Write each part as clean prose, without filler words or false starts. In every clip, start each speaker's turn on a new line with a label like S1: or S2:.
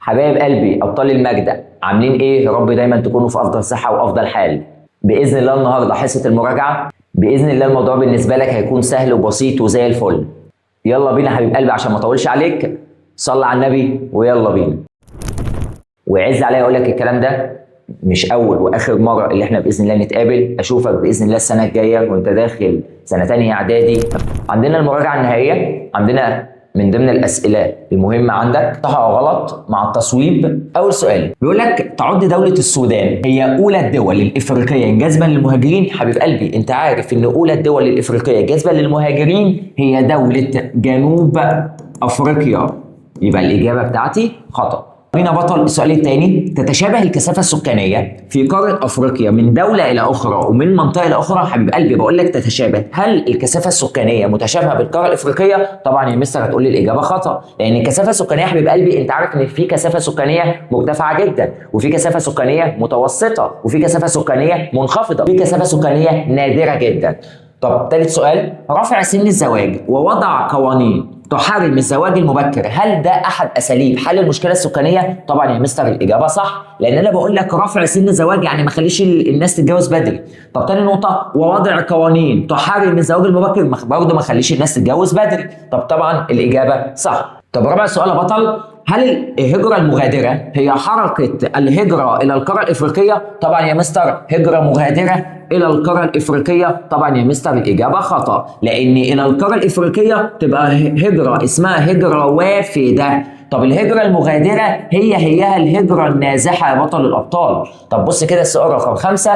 S1: حبايب قلبي ابطال المجد، عاملين ايه؟ يا رب دايما تكونوا في افضل صحه وافضل حال. باذن الله النهارده حصه المراجعه، باذن الله الموضوع بالنسبه لك هيكون سهل وبسيط وزي الفل. يلا بينا حبيب قلبي عشان ما اطولش عليك، صلي على النبي ويلا بينا. ويعز عليا اقول لك الكلام ده مش اول واخر مره اللي احنا باذن الله نتقابل. اشوفك باذن الله السنه الجايه وانت داخل سنه ثانيه اعدادي. عندنا المراجعه النهائيه، عندنا من ضمن الاسئله المهمه عندك صح او غلط مع التصويب. اول سؤال بيقول لك تعد دوله السودان هي اولى الدول الافريقيه جذبا للمهاجرين. حبيب قلبي انت عارف ان اولى الدول الافريقيه جذبا للمهاجرين هي دوله جنوب افريقيا، يبقى الاجابه بتاعتي خطا. هنا بطل السؤال الثاني، تتشابه الكثافه السكانيه في قاره افريقيا من دوله الى اخرى ومن منطقه الى اخرى. حبيب قلبي بقول لك تتشابه، هل الكثافه السكانيه متشابهه بالقاره الافريقيه؟ طبعا يا مستر هتقول لي الاجابه خطا، لان الكثافه السكانيه حبيب قلبي انت عارف ان في كثافه سكانيه مرتفعه جدا، وفي كثافه سكانيه متوسطه، وفي كثافه سكانيه منخفضه، وفي كثافه سكانيه نادره جدا. طب ثالث سؤال، رفع سن الزواج ووضع قوانين تحرم الزواج المبكر، هل ده احد اساليب حل المشكله السكانيه؟ طبعا يا مستر الاجابه صح، لان انا بقول لك رفع سن الزواج يعني ما خليش الناس تتجوز بدري. طب تاني نقطه، ووضع قوانين تحرم الزواج المبكر، برضه ما خليش الناس تتجوز بدري. طبعا الاجابه صح. طب رابع سؤال يا بطل، هل الهجرة المغادرة هي حركة الهجرة إلى القارة الإفريقية؟ طبعا يا مستر هجرة مغادرة إلى القارة الإفريقية، طبعا يا مستر الإجابة خطأ، لأن إلى القارة الإفريقية تبقى هجرة اسمها هجرة وافدة. طب الهجرة المغادرة هي الهجرة النازحة يا بطل الأبطال. طب بص كده السؤال رقم 5،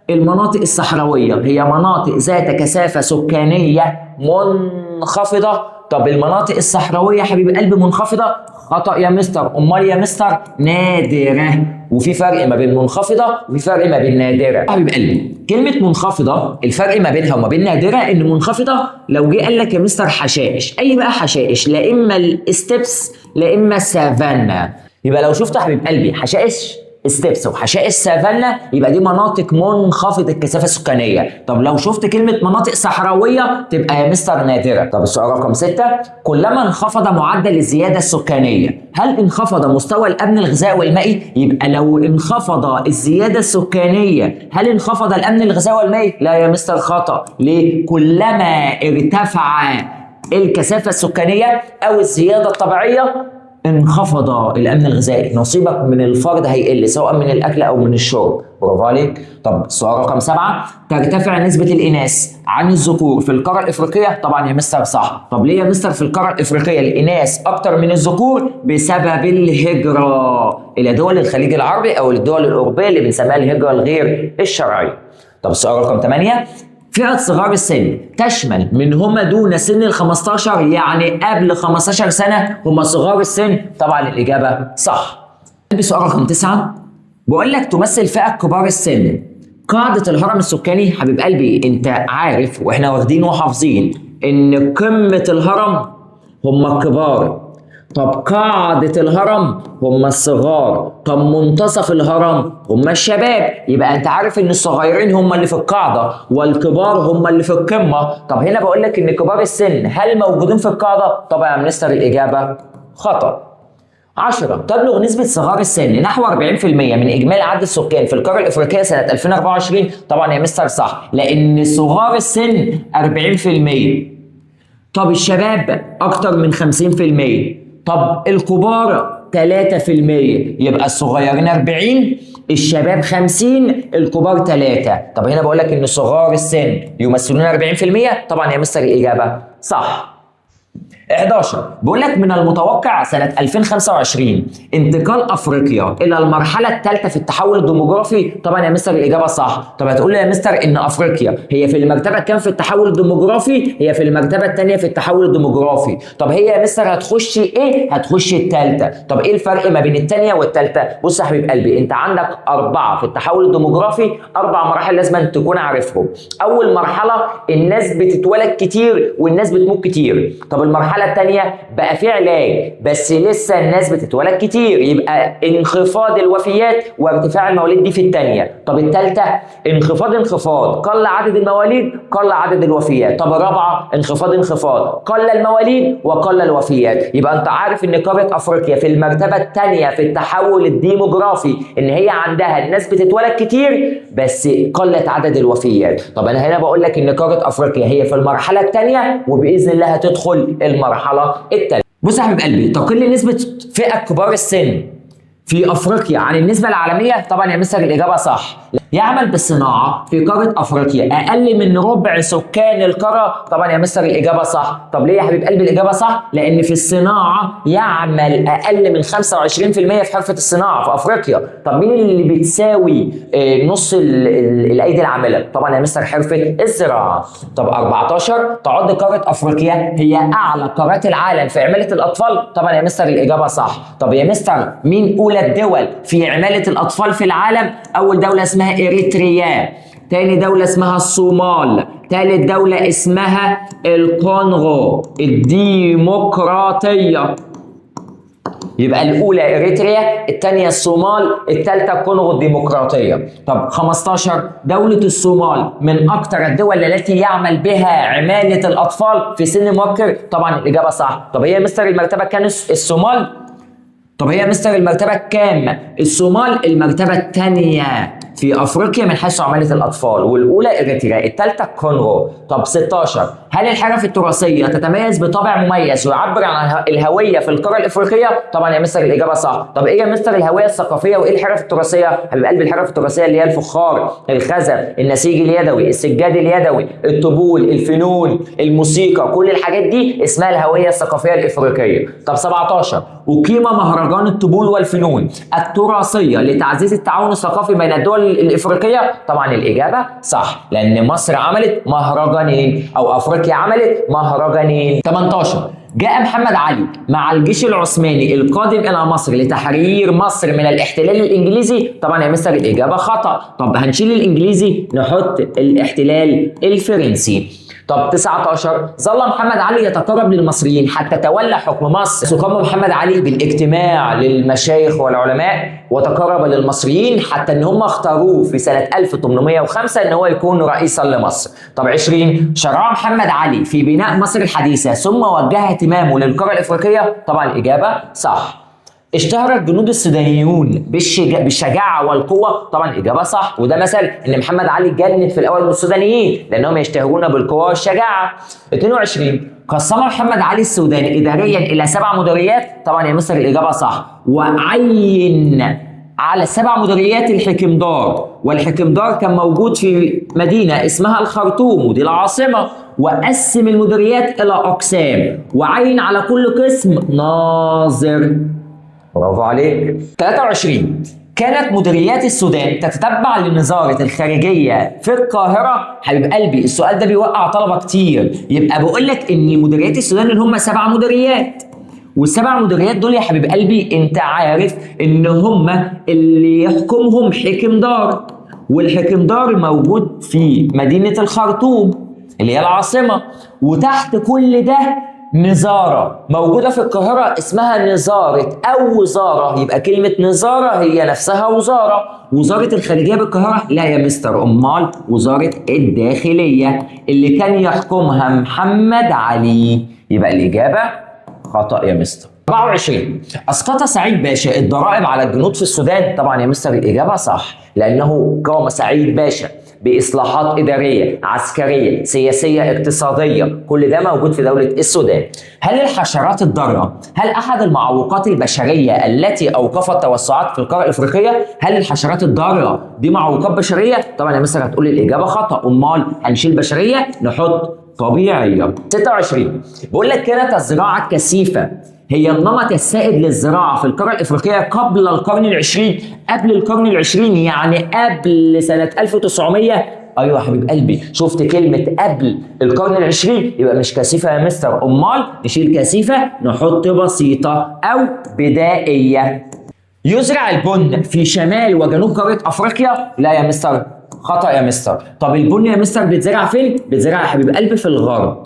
S1: المناطق الصحراوية هي مناطق ذات كثافة سكانية منخفضة. طب المناطق الصحراوية حبيب قلبي منخفضة؟ خطأ يا مستر. أمال يا مستر نادرة، وفي فرق ما بين منخفضة وفي فرق ما بين نادرة. حبيب قلبي كلمة منخفضة الفرق ما بينها وما بين نادرة إن منخفضة لو جه قال لك يا مستر حشائش، أي بقى حشائش؟ لا إما الستبس لا إما سافانا. يبقى لو شفت حبيب قلبي حشائش ستيبس وحشائش سافانا يبقى دي مناطق منخفضه الكثافه السكانيه. طب لو شفت كلمه مناطق صحراويه تبقى يا مستر نادره. طب السؤال رقم 6، كلما انخفض معدل الزياده السكانيه هل انخفض مستوى الامن الغذائي والمائي؟ يبقى لو انخفض الزياده السكانيه هل انخفض الامن الغذائي والمائي؟ لا يا مستر خطا. ليه؟ كلما ارتفع الكثافه السكانيه او الزياده الطبيعيه انخفض الامن الغذائي، نصيبك من الفرد هيقل سواء من الاكل او من الشرب. برافو عليك. طب السؤال رقم 7، ترتفع نسبه الاناث عن الذكور في القاره الافريقيه؟ طبعا يا مستر صح. طب ليه يا مستر في القاره الافريقيه الاناث اكتر من الذكور؟ بسبب الهجره الى دول الخليج العربي او الدول الاوروبيه اللي بنسميها الهجره الغير الشرعيه. طب السؤال رقم 8، فئة صغار السن تشمل من هم دون سن ال15 يعني قبل 15 سنة هم صغار السن؟ طبعا الإجابة صح. السؤال رقم 9 بقول لك تمثل فئة كبار السن قاعدة الهرم السكاني. حبيب قلبي أنت عارف وإحنا واخدين وحافظين إن قمة الهرم هم الكبار، طب قاعدة الهرم هم الصغار، طب منتصف الهرم هم الشباب. يبقى انت عارف ان الصغيرين هم اللي في القاعدة والكبار هم اللي في القمة. طب هنا بقول لك ان كبار السن هل موجودين في القاعدة؟ طبعا يا مستر الإجابة خطأ. 10 تبلغ نسبة صغار السن نحو 40% من إجمالي عدد السكان في القارة الإفريقية سنة 2024. طبعا يا مستر صح، لأن صغار السن 40%. طب الشباب أكتر من 50%. طب الكبار 3%، يبقى الصغيرين 40 الشباب 50 الكبار 3. طب هنا بقول لك ان صغار السن يمثلون 40%. طبعا يا مستر الاجابه صح. 11 بيقول لك من المتوقع سنة 2025 انتقال أفريقيا إلى المرحلة الثالثة في التحول الديموغرافي. طبعا يا مستر الإجابة صح. طب هتقول لي يا مستر إن أفريقيا هي في المرتبة كام في التحول الديموغرافي؟ هي في المرتبة الثانية في التحول الديموغرافي. طب هي يا مستر هتخش إيه؟ هتخش الثالثة. طب إيه الفرق ما بين الثانية والثالثة؟ بص يا حبيب قلبي أنت عندك 4 في التحول الديموغرافي، 4 مراحل لازم تكون عارفهم. أول مرحلة الناس بتتولد كتير والناس بتموت كتير. طب المرحلة المرحله الثانيه بقى في علاج بس لسه الناس بتتولد كتير، يبقى انخفاض الوفيات وارتفاع المواليد دي في الثانيه. طب الثالثه انخفاض قل عدد المواليد قل عدد الوفيات. طب الرابعه انخفاض قل المواليد وقل الوفيات. يبقى انت عارف ان قاره افريقيا في المرتبه الثانيه في التحول الديموغرافي، ان هي عندها الناس بتتولد كتير بس قلت عدد الوفيات. طب انا هنا بقول لك ان قاره افريقيا هي في المرحله الثانيه وباذن الله هتدخل المرحله الثالثه. بص يا حبيب قلبي، تقل نسبه فئه كبار السن في افريقيا عن النسبه العالميه، طبعا يا مستر الاجابه صح. يعمل بالصناعه في قاره افريقيا اقل من ربع سكان القاره، طبعا يا مستر الاجابه صح. طب ليه يا حبيب قلبي الاجابه صح؟ لان في الصناعه يعمل اقل من 25% في حرفه الصناعه في افريقيا. طب مين اللي بتساوي نص الايدي العامله؟ طبعا يا مستر حرفه الزراعه. طب 14 تعد قاره افريقيا هي اعلى قارات العالم في عماله الاطفال، طبعا يا مستر الاجابه صح. طب يا مستر مين اولى الدول في عماله الاطفال في العالم؟ اول دوله اسمها إريتريا، تاني دولة اسمها الصومال، تالت دولة اسمها الكونغو الديمقراطية. يبقى الأولى إريتريا، الثانية الصومال، الثالثة الكونغو الديمقراطية. طب 15 دولة الصومال من أكثر الدول التي يعمل بها عمالة الأطفال في سن مبكر، طبعا الإجابة صح. طب هي مستر المرتبة كام الصومال؟ طب هي مستر المرتبة كام؟ الصومال المرتبة الثانية في افريقيا من حيث عماله الاطفال، والاولى اريتريا، الثالثه الكونغو. طب 16 هل الحرف التراثيه تتميز بطابع مميز ويعبر عن الهويه في القاره الافريقيه؟ طبعا يا مستر الاجابه صح. طب ايه يا مستر الهويه الثقافيه وايه الحرف التراثيه؟ حبيب قلبي الحرف التراثيه اللي هي الفخار، الخزف، النسيج اليدوي، السجاد اليدوي، الطبول، الفنون، الموسيقى، كل الحاجات دي اسمها الهويه الثقافيه الافريقيه. طب 17 أقيم مهرجان الطبول والفنون التراثيه لتعزيز التعاون الثقافي بين الدول الافريقيه، طبعا الاجابه صح لان مصر عملت مهرجانين او افريقيا عملت مهرجانين. 18 جاء محمد علي مع الجيش العثماني القادم الى مصر لتحرير مصر من الاحتلال الانجليزي، طبعا يا مستر الاجابه خطا. طب هنشيل الانجليزي نحط الاحتلال الفرنسي. طب 19 ظل محمد علي يتقرب للمصريين حتى تولى حكم مصر، قام محمد علي بالاجتماع للمشايخ والعلماء وتقرب للمصريين حتى ان هم اختاروه في سنه 1805 ان هو يكون رئيسا لمصر. طب 20 شرع محمد علي في بناء مصر الحديثه ثم وجه اهتمامه للقاره الافريقيه، طبعا الاجابه صح. اشتهر الجنود السودانيون بالشجاعه والقوه، طبعا الاجابه صح، وده مثل ان محمد علي اتجند في الاول من السودانيين لانهم يشتهرون بالقوه والشجاعه. 22 قسم محمد علي السودان اداريا الى 7 مديريات، طبعا يا مستر الاجابه صح، وعين على ال7 مديريات الحكمدار، والحكمدار كان موجود في مدينه اسمها الخرطوم ودي العاصمه، وقسم المديريات الى اقسام وعين على كل قسم ناظر. برافو عليك. 23 كانت مديريات السودان تتتبع لنظارة الخارجية في القاهرة. حبيب قلبي السؤال ده بيوقع طلبة كتير، يبقى بقول لك ان مديريات السودان اللي هم 7 مديريات، وال7 مديريات دول يا حبيب قلبي انت عارف ان هم اللي يحكمهم حكمدار، والحكمدار موجود في مدينة الخرطوم اللي هي العاصمة، وتحت كل ده نظارة موجودة في القاهرة اسمها نظارة أو وزارة، يبقى كلمة نظارة هي نفسها وزارة. وزارة الخارجية بالقاهرة لا يا مستر، أمال وزارة الداخلية اللي كان يحكمها محمد علي، يبقى الإجابة خطأ يا مستر. 24 أسقط سعيد باشا الضرائب على الجنود في السودان، طبعا يا مستر الإجابة صح لأنه قام سعيد باشا بإصلاحات إدارية، عسكرية، سياسية، اقتصادية، كل ده موجود في دولة السودان. هل الحشرات الضارة هل أحد المعوقات البشرية التي أوقفت توسعات في القارة الإفريقية؟ هل الحشرات الضارة دي معوقات بشرية؟ طبعا يا مستر هتقول الإجابة خطأ، أمال هنشيل بشرية نحط طبيعية. 26 بقول لك كانت الزراعة الكثيفة هي النمط السائد للزراعة في القارة الإفريقية قبل القرن العشرين. قبل القرن العشرين يعني قبل سنة 1900. أيوة يا حبيب قلبي، شفت كلمة قبل القرن العشرين يبقى مش كثيفة يا مستر، أمال نشيل كثيفة نحط بسيطة أو بدائية. يزرع البن في شمال وجنوب قارة أفريقيا؟ لا يا مستر، خطأ يا مستر. طب البن يا مستر بيتزرع فين؟ بيتزرع يا حبيب قلبي في الغرب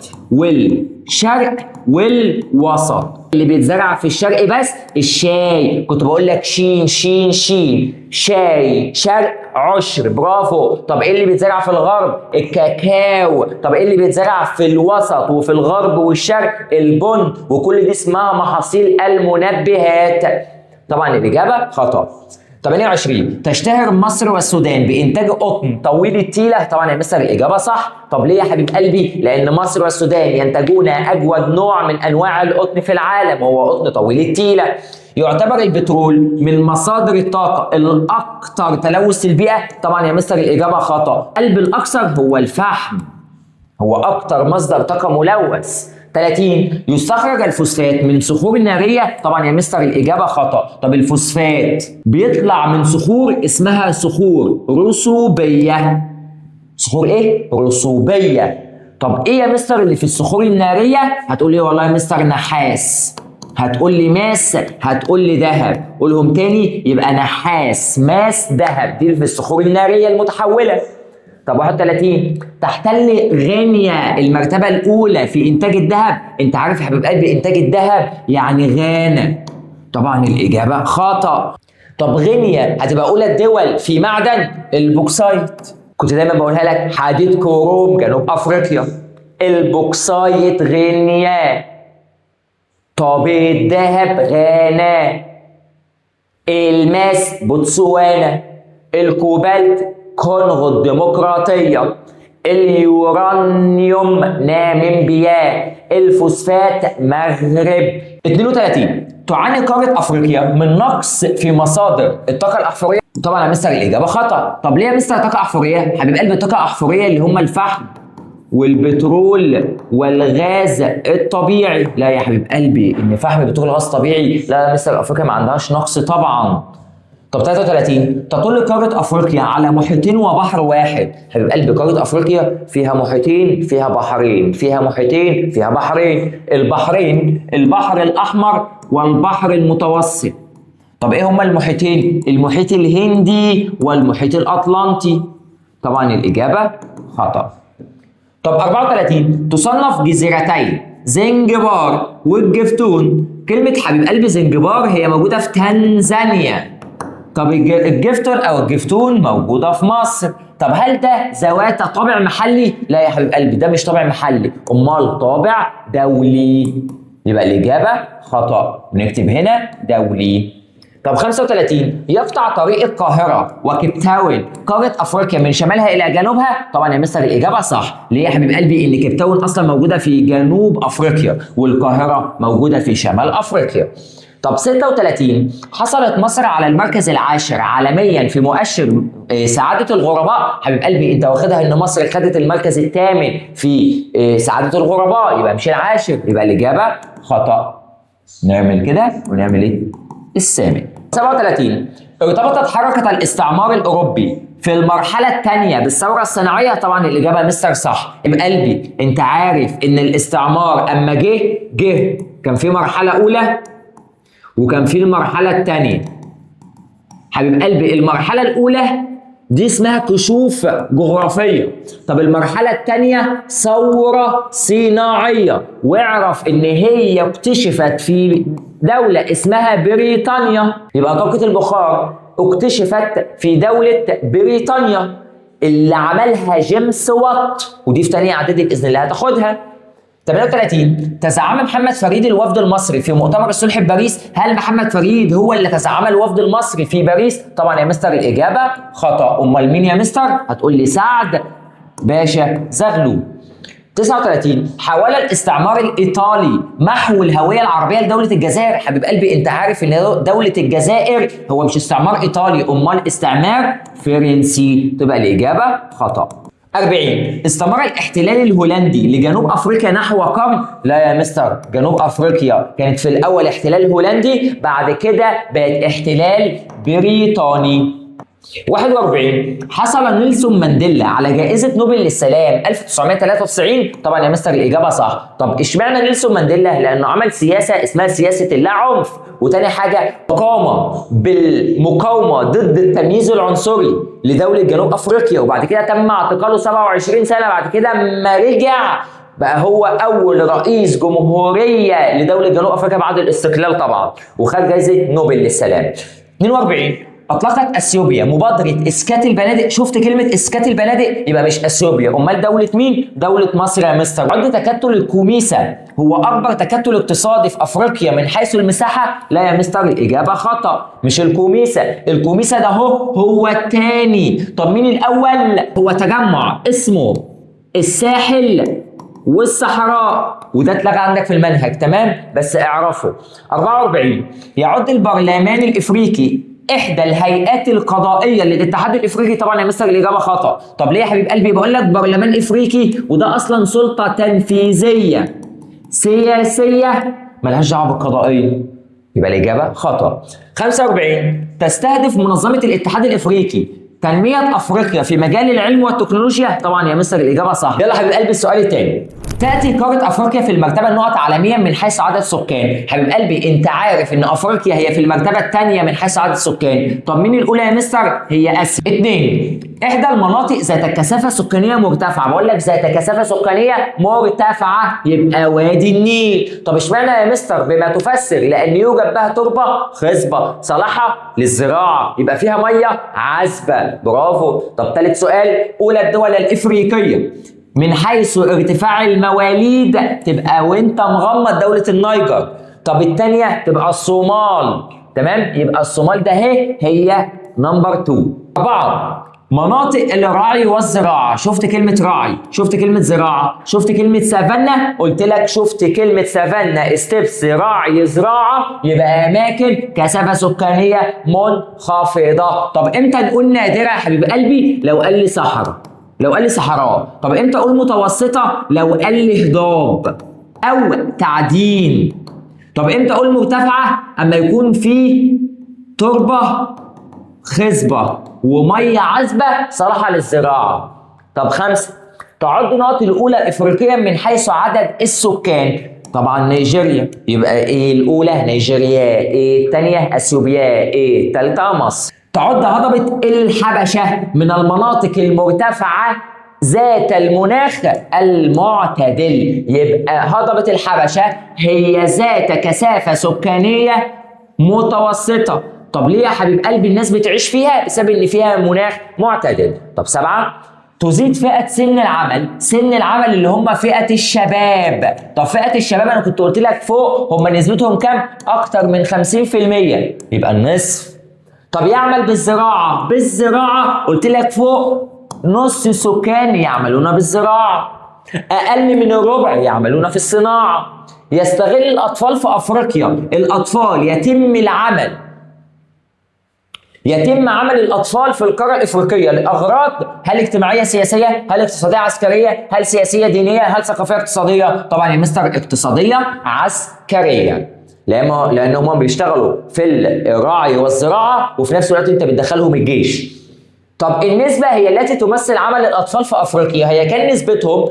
S1: الشرق والوسط. اللي بيتزرع في الشرق بس الشاي، كنت بقول لك شين شين شين، شاي شرق عشر، برافو. طب ايه اللي بيتزرع في الغرب؟ الكاكاو. طب ايه اللي بيتزرع في الوسط وفي الغرب والشرق؟ البن. وكل دي اسمها محاصيل المنبهات. طبعا الاجابه خطا. 28 تشتهر مصر والسودان بانتاج قطن طويل التيله. طبعا يا مستر الاجابه صح. طب ليه يا حبيب قلبي؟ لان مصر والسودان ينتجون اجود نوع من انواع القطن في العالم، وهو قطن طويل التيله. يعتبر البترول من مصادر الطاقه الاكثر تلوث البيئه. طبعا يا مستر الاجابه خطا. قلب الاكثر هو الفحم، هو اكثر مصدر طاقه ملوث. 30 يستخرج الفوسفات من صخور ناريه. طبعا يا مستر الاجابه خطا. طب الفوسفات بيطلع من صخور اسمها صخور رسوبيه. صخور ايه؟ رسوبيه. طب ايه يا مستر اللي في الصخور الناريه؟ هتقول لي والله يا مستر نحاس، هتقول لي ماس، هتقول لي ذهب. قولهم تاني، يبقى نحاس ماس ذهب، دي في الصخور الناريه المتحوله. طب 31 تحتل غينيا المرتبة الأولى في إنتاج الذهب. أنت عارف يا حبيب قلبي إنتاج الذهب يعني غانا. طبعا الإجابة خطأ. طب غينيا هتبقى أولى الدول في معدن البوكسايت. كنت دايما بقولها لك حديد كروم جنوب أفريقيا، البوكسايت غينيا. طب الذهب غانا، الماس بوتسوانا، الكوبالت كونغو الديمقراطية، اليورانيوم ناميبيا، الفوسفات مغرب. 32 تعاني قارة افريقيا من نقص في مصادر الطاقة الاحفورية. طبعا يا مستر الاجابة خطأ. طب ليه يا مستر طاقة احفورية؟ حبيب قلبي الطاقة الاحفورية اللي هم الفحم والبترول والغاز الطبيعي. لا يا حبيب قلبي، ان فحم بترول غاز طبيعي؟ لا يا مستر افريقيا ما عندهاش نقص طبعا. طب 33 تطل قارة افريقيا على محيطين وبحر واحد. حبيب قلبي قارة افريقيا فيها محيطين فيها بحرين، فيها محيطين فيها بحرين. البحرين البحر الاحمر والبحر المتوسط. طب ايه هما المحيطين؟ المحيط الهندي والمحيط الاطلنطي. طبعا الاجابة خطأ. طب 34 تصنف جزيرتين زنجبار والجفتون. كلمة حبيب قلبي زنجبار هي موجودة في تنزانيا. طب الجفتون او الجفتون موجوده في مصر. طب هل ده ذوات طابع محلي؟ لا يا حبيب قلبي ده مش طابع محلي، امال طابع دولي. يبقى الاجابه خطا، نكتب هنا دولي. طب 35 يقطع طريق القاهره وكيب تاون قاره افريقيا من شمالها الى جنوبها. طبعا يا مستر الاجابه صح. ليه يا حبيب قلبي؟ ان كيب تاون اصلا موجوده في جنوب افريقيا والقاهره موجوده في شمال افريقيا. طب 36 حصلت مصر على المركز العاشر عالميا في مؤشر سعادة الغرباء. حبيب قلبي انت واخدها ان مصر خدت المركز الثامن في سعادة الغرباء، يبقى مش العاشر، يبقى الإجابة خطأ. نعمل كده ونعمل ايه؟ الثامن. 37 ارتبطت حركة الاستعمار الأوروبي في المرحلة الثانية بالثورة الصناعية. طبعا الإجابة مستر صح. يبقى قلبي انت عارف ان الاستعمار اما جه كان في مرحلة أولى وكان في المرحلة الثانية. حبيب قلبي المرحلة الأولى دي اسمها كشوف جغرافية. طب المرحلة الثانية ثورة صناعية، واعرف إن هي اكتشفت في دولة اسمها بريطانيا. يبقى طاقة البخار اكتشفت في دولة بريطانيا اللي عملها جيمس وات، ودي في تانية إعدادي بإذن الله هتاخدها. 38 تزعم محمد فريد الوفد المصري في مؤتمر الصلح بباريس. هل محمد فريد هو اللي تزعم الوفد المصري في باريس؟ طبعا يا مستر الإجابة خطأ. أمال مين يا مستر؟ هتقول لي سعد باشا زغلول. 39 حاول الاستعمار الإيطالي محو الهوية العربية لدولة الجزائر. حبيب قلبي أنت عارف إن دولة الجزائر هو مش استعمار إيطالي، أمال استعمار فرنسي. تبقى الإجابة خطأ. 40 استمر الاحتلال الهولندي لجنوب افريقيا نحو قرن. لا يا مستر، جنوب افريقيا كانت في الاول احتلال هولندي، بعد كده بقت احتلال بريطاني. 41 حصل نيلسون مانديلا على جائزة نوبل للسلام 1993. طبعا يا مستر الإجابة صح. طب اشمعنى نيلسون مانديلا؟ لأنه عمل سياسة اسمها سياسة اللا عنف، وتاني حاجة قام بالمقاومة ضد التمييز العنصري لدولة جنوب أفريقيا، وبعد كده تم اعتقاله 27 سنة بعد كده ما رجع بقى هو اول رئيس جمهوريه لدوله جنوب افريقيا بعد الاستقلال طبعا، وخد جائزه نوبل للسلام. 42 اطلقت اثيوبيا مبادره اسكات البنادق. شفت كلمه اسكات البنادق؟ يبقى مش اثيوبيا، امال دوله مين؟ دوله مصر يا مستر. عد تكتل الكوميسا هو اكبر تكتل اقتصادي في افريقيا من حيث المساحه؟ لا يا مستر، الاجابه خطا، مش الكوميسا. الكوميسا ده هو الثاني. طب مين الاول؟ هو تجمع اسمه الساحل والصحراء، وده اتلغى عندك في المنهج، تمام؟ بس اعرفه. 44 يعد البرلمان الافريقي احدى الهيئات القضائيه للاتحاد الافريقي. طبعا يا مستر الاجابه خطا. طب ليه يا حبيب قلبي؟ بقول لك برلمان افريقي وده اصلا سلطه تنفيذيه سياسيه ملهاش دعوه بالقضائيه، يبقى الاجابه خطا. 45 تستهدف منظمه الاتحاد الافريقي تنمية أفريقيا في مجال العلم والتكنولوجيا. طبعا يا مستر الإجابة صح. يلا حبيب قلبي السؤال الثاني. تأتي قارة أفريقيا في المرتبة النقط عالميا من حيث عدد السكان. حبيب قلبي أنت عارف إن أفريقيا هي في المرتبة الثانية من حيث عدد السكان. طب مين الأولى يا مستر؟ هي آسيا. 2 إحدى المناطق ذات كثافة سكانية مرتفعة. بقول لك ذات كثافة سكانية مرتفعة، يبقى وادي النيل. طب اشمعنى يا مستر؟ بما تفسر لأن يوجد بها تربة خصبة صالحة للزراعة، يبقى فيها مية عذبة. برافو. طب ثالث سؤال. أولى الدول الإفريقية من حيث ارتفاع المواليد تبقى وانت مغمض دولة النيجر. طب الثانية تبقى الصومال، تمام؟ يبقى الصومال ده هي نمبر 2. 4 مناطق الرعي والزراعة. شفت كلمة رعي، شفت كلمة زراعة، شفت كلمة سافانا. قلت لك شفت كلمة سافانا استبس رعي زراعة، يبقى أماكن كثافة سكانية منخفضة. طب إمتى نقول نادرة يا حبيب قلبي؟ لو قال لي صحراء، لو قال لي صحراء. طب إمتى أقول متوسطة؟ لو قال لي هضاب أو تعدين. طب إمتى أقول مرتفعة؟ أما يكون في تربة خصبة ومية عذبة صالحة للزراعة. طب 5 تعد النقط الأولى إفريقيا من حيث عدد السكان. طبعا نيجيريا، يبقى إيه الأولى؟ نيجيريا. إيه الثانية؟ أثيوبيا. إيه الثالثة؟ مصر. تعد هضبة الحبشة من المناطق المرتفعة ذات المناخ المعتدل، يبقى هضبة الحبشة هي ذات كثافة سكانية متوسطة. طب ليه يا حبيب قلبي الناس بتعيش فيها؟ بسبب ان فيها مناخ معتدل. طب 7 تزيد فئة سن العمل. سن العمل اللي هم فئة الشباب. طب فئة الشباب انا كنت قلت لك فوق هم نسبتهم كام؟ اكتر من 50%، يبقى النصف. طب يعمل بالزراعة. بالزراعة قلت لك فوق نص السكان يعملون بالزراعة، اقل من الربع يعملون في الصناعة. يستغل الاطفال في افريقيا. الاطفال يتم عمل الأطفال في القارة الإفريقية لأغراض هل اجتماعية سياسية؟ هل اقتصادية عسكرية؟ هل سياسية دينية؟ هل ثقافية اقتصادية؟ طبعا يا مستر اقتصادية عسكرية، لأن هم بيشتغلوا في الرعي والزراعة وفي نفس الوقت أنت بتدخلهم الجيش. طب النسبة هي التي تمثل عمل الأطفال في أفريقيا، هي كان نسبتهم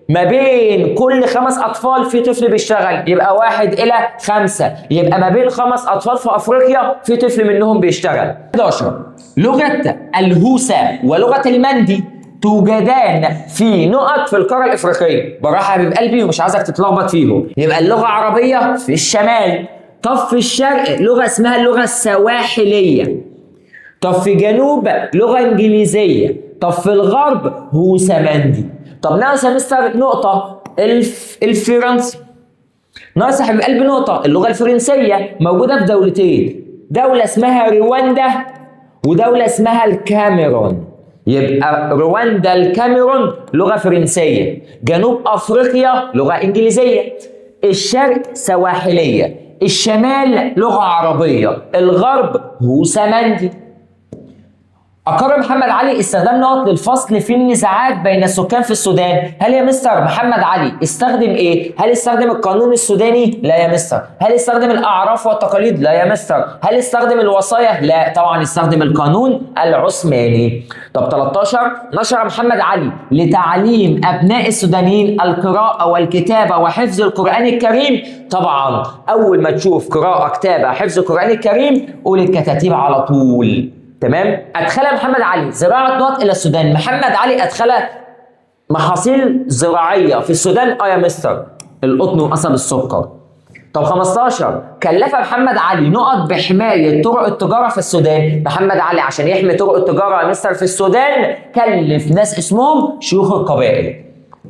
S1: ما بين كل 5 أطفال في طفل بيشتغل، يبقى 1:5، يبقى ما بين 5 أطفال في أفريقيا في طفل منهم بيشتغل. 11 لغة الهوسا ولغة المندي توجدان في نقط في القارة الإفريقية. بالراحة يا حبيب قلبي ومش عايزك تتلخبط فيهم. يبقى اللغة عربية في الشمال، طب في الشرق لغة اسمها اللغة السواحلية، طب في جنوب لغة إنجليزية، طب في الغرب هوسا مندي. طب ناقص يا مستر نقطة الفرنسي، ناقص يا حبيب قلبي نقطة اللغة الفرنسية موجودة في دولتين، دولة اسمها رواندا ودولة اسمها الكاميرون. يبقى رواندا الكاميرون لغة فرنسية، جنوب أفريقيا لغة إنجليزية، الشرق سواحلية، الشمال لغة عربية، الغرب هوسا مندي. أقر محمد علي استخدام نقط للفصل في النزاعات بين السكان في السودان. هل يا مستر محمد علي استخدم إيه؟ هل استخدم القانون السوداني؟ لا يا مستر. هل استخدم الأعراف والتقاليد؟ لا يا مستر. هل استخدم الوصايا؟ لا طبعا استخدم القانون العثماني. طب 13 نشر محمد علي لتعليم أبناء السودانيين القراءة والكتابة وحفظ القرآن الكريم. طبعا أول ما تشوف قراءة كتابة حفظ القرآن الكريم قول الكتاتيب على طول. تمام. أدخل محمد علي زراعة نقط إلى السودان. محمد علي أدخل محاصيل زراعيه في السودان؟ اه يا مستر، القطن وقصب السكر. طب 15 كلف محمد علي نقط بحمايه طرق التجاره في السودان. محمد علي عشان يحمي طرق التجاره يا مستر في السودان كلف ناس اسمهم شيوخ القبائل.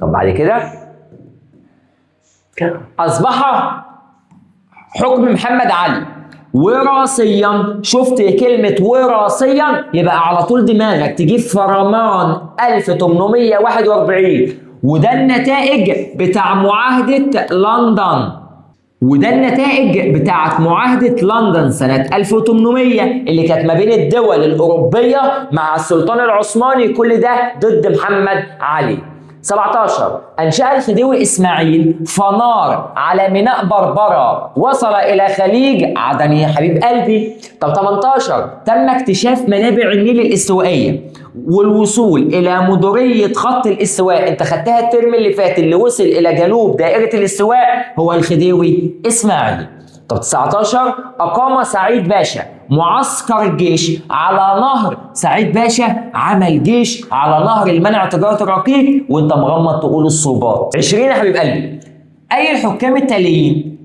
S1: طب بعد كده اصبح حكم محمد علي وراثيا. شفت كلمة وراثيا يبقى على طول دماغك تجيب فرمان 1841، وده النتائج بتاع معاهدة لندن. وده النتائج بتاعت معاهدة لندن سنة 1800 اللي كانت ما بين الدول الأوروبية مع السلطان العثماني، كل ده ضد محمد علي. 17 أنشأ الخديوي إسماعيل فنار على ميناء بربرة وصل إلى خليج عدن يا حبيب قلبي. طب 18 تم اكتشاف منابع النيل الاستوائية والوصول إلى مديرية خط الاستواء. أنت خدتها الترم اللي فات، اللي وصل إلى جنوب دائرة الاستواء هو الخديوي إسماعيل. طب 19 أقام سعيد باشا معسكر الجيش على نهر. سعيد باشا عمل جيش على نهر المنع تجارة الرقيق وانت مغمض تقول الصوبات. 20 يا حبيب قلبي أي الحكام التاليين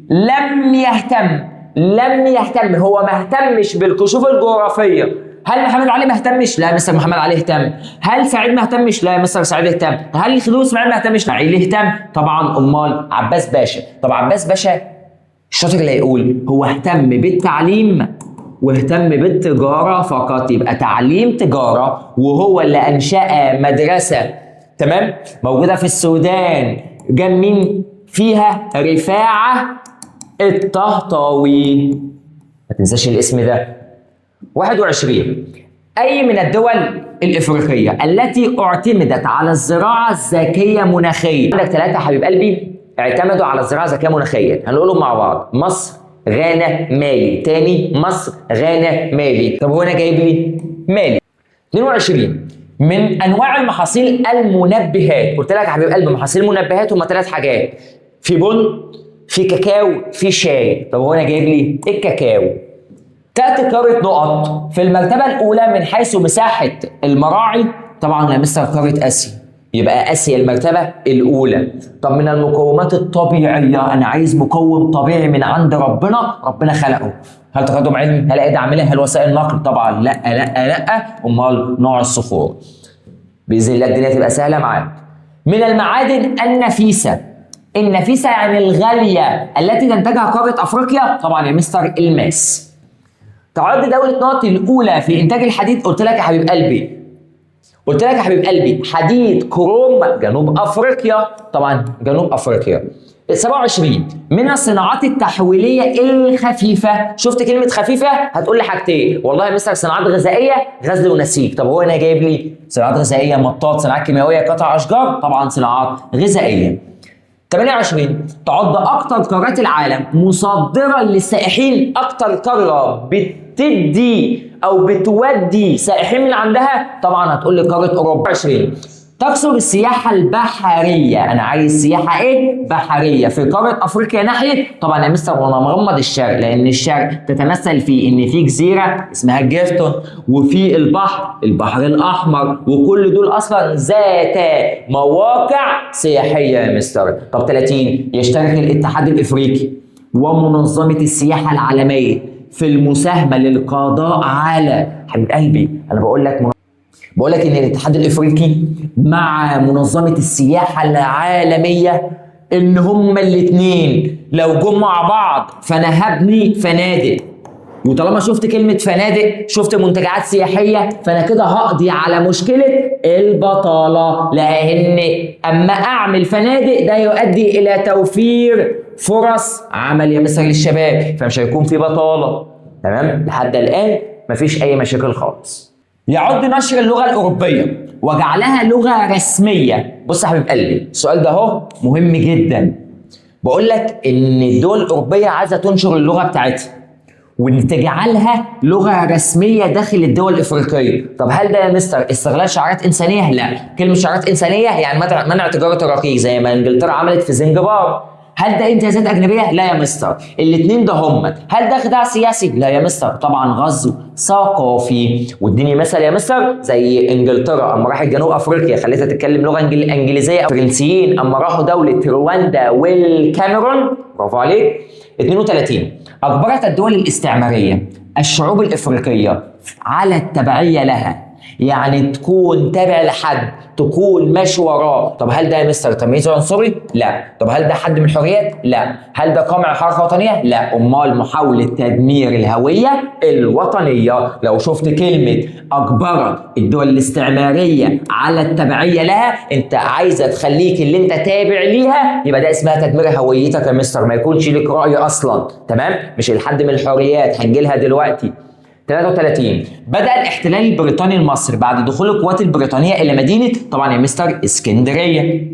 S1: لم يهتم هو ما اهتمش بالكشوف الجغرافية؟ هل محمد علي ما اهتمش؟ لا مستر محمد علي اهتم. هل سعيد ما اهتمش؟ لا مستر سعيد اهتم. هل الخديوي اسماعيل ما اهتمش؟ اسماعيل اهتم طبعا. امال عباس باشا؟ طب عباس باشا الشاطر اللي هيقول هو اهتم بالتعليم واهتم بالتجارة فقط، يبقى تعليم تجارة، وهو اللي أنشأ مدرسة تمام موجودة في السودان جاب مين فيها؟ رفاعة الطهطاوي، ما تنساش الاسم ده. 21 أي من الدول الإفريقية التي اعتمدت على الزراعة الذكية مناخيا؟ عندك 3 حبيب قلبي اعتمدوا على الزراعة الذكية مناخيا، هنقولهم مع بعض: مصر، غانا، مالي. تاني مصر، غانا، مالي. طب هو انا جايب لي مالي. 22 من انواع المحاصيل المنبهات. قلت لك يا حبيب قلبي محاصيل المنبهات هم 3 حاجات: في بن، في كاكاو، في شاي. طب هو انا جايب لي الكاكاو. تأتي قارة نقط في المرتبة الأولى من حيث مساحة المراعي. طبعا يا مستر قارة آسيا، يبقى آسيا المرتبة الأولى. طب من المقومات الطبيعية أنا عايز مقوم طبيعي من عند ربنا خلقه. هل تقدم علمي؟ هل أداة عاملة؟ هل وسائل نقل؟ طبعا لا لا لا. أمال نوع الصخور. بإذن الله الدنيا تبقى سهلة معاك. من المعادن النفيسة. النفيسة يعني الغالية التي تنتجها قارة أفريقيا. طبعا يا مستر الماس. تعد دولة نقط الأولى في إنتاج الحديد. قلت لك يا حبيب قلبي حديد كروم جنوب افريقيا. طبعا جنوب افريقيا. 27 من الصناعات التحويليه الخفيفه. شفت كلمه خفيفه هتقول لي حاجتين والله يا مستر: صناعات غذائيه، غزل ونسيج. طب هو انا جايب لي صناعات غذائيه، مطاط، صناعات كيميائيه، قطع اشجار. طبعا صناعات غذائيه. 28 تعد اكثر قارات العالم مصدرا للسائحين. اكثر قاره بتدي او بتودي سائحين من عندها طبعا هتقول لي قاره اوروبا. 20 تكثر السياحه البحريه. انا عايز سياحه ايه؟ بحريه في قاره افريقيا ناحيه طبعا يا مستر وانا مغمض الشرق، لان الشرق تتمثل في ان في جزيره اسمها جيفتون، وفي البحر الاحمر، وكل دول اصلا ذات مواقع سياحيه يا مستر. طب 30 يشترك الاتحاد الافريقي ومنظمه السياحه العالميه في المساهمه للقضاء على حبيب قلبي. انا بقول لك ان الاتحاد الافريقي مع منظمه السياحه العالميه ان هما الاثنين لو جم مع بعض فانا هبني فنادق، وطالما شفت كلمه فنادق شفت منتجعات سياحيه، فانا كده هقضي على مشكله البطاله، لان اما اعمل فنادق ده يؤدي الى توفير فرص عمل يا مستر للشباب، فمش هيكون في بطاله. تمام لحد الان مفيش اي مشاكل خالص. يعد نشر اللغه الاوروبيه وجعلها لغه رسميه. بص يا حبيب قلبي السؤال ده اهو مهم جدا. بقول لك ان الدول الاوروبيه عايزه تنشر اللغه بتاعتها وان تجعلها لغه رسميه داخل الدول الافريقيه. طب هل ده يا مستر استغلال شعارات انسانيه؟ لا. كلمه شعارات انسانيه يعني منع تجاره الرقيق زي ما انجلترا عملت في زنجبار. هل ده امتيازات اجنبيه؟ لا يا مستر. الاثنين ده هم. هل ده خداع سياسي؟ لا يا مستر. طبعا غزو ثقافي. واديني مثل يا مستر زي انجلترا اما راحت جنوب افريقيا خليتها تتكلم لغه انجليزيه، فرنسيين اما راحوا دوله رواندا والكاميرون. برافو عليك. 32 اجبرت الدول الاستعماريه الشعوب الافريقيه على التبعيه لها، يعني تكون تابع لحد، تكون ماشي وراه. طب هل ده يا مستر تمييز عنصري؟ لا. طب هل ده حد من الحريات؟ لا. هل ده قمع حركه وطنيه؟ لا. امال محاوله تدمير الهويه الوطنيه. لو شفت كلمه اجبرت الدول الاستعماريه على التبعيه لها، انت عايزه تخليك اللي انت تابع ليها، يبقى ده اسمها تدمير هويتك يا مستر، ما يكونش لك راي اصلا. تمام؟ مش الحد من الحريات، هنجي لها دلوقتي. 33 بدأ الاحتلال البريطاني لمصر بعد دخول القوات البريطانية إلى مدينة طبعا يا مستر اسكندرية.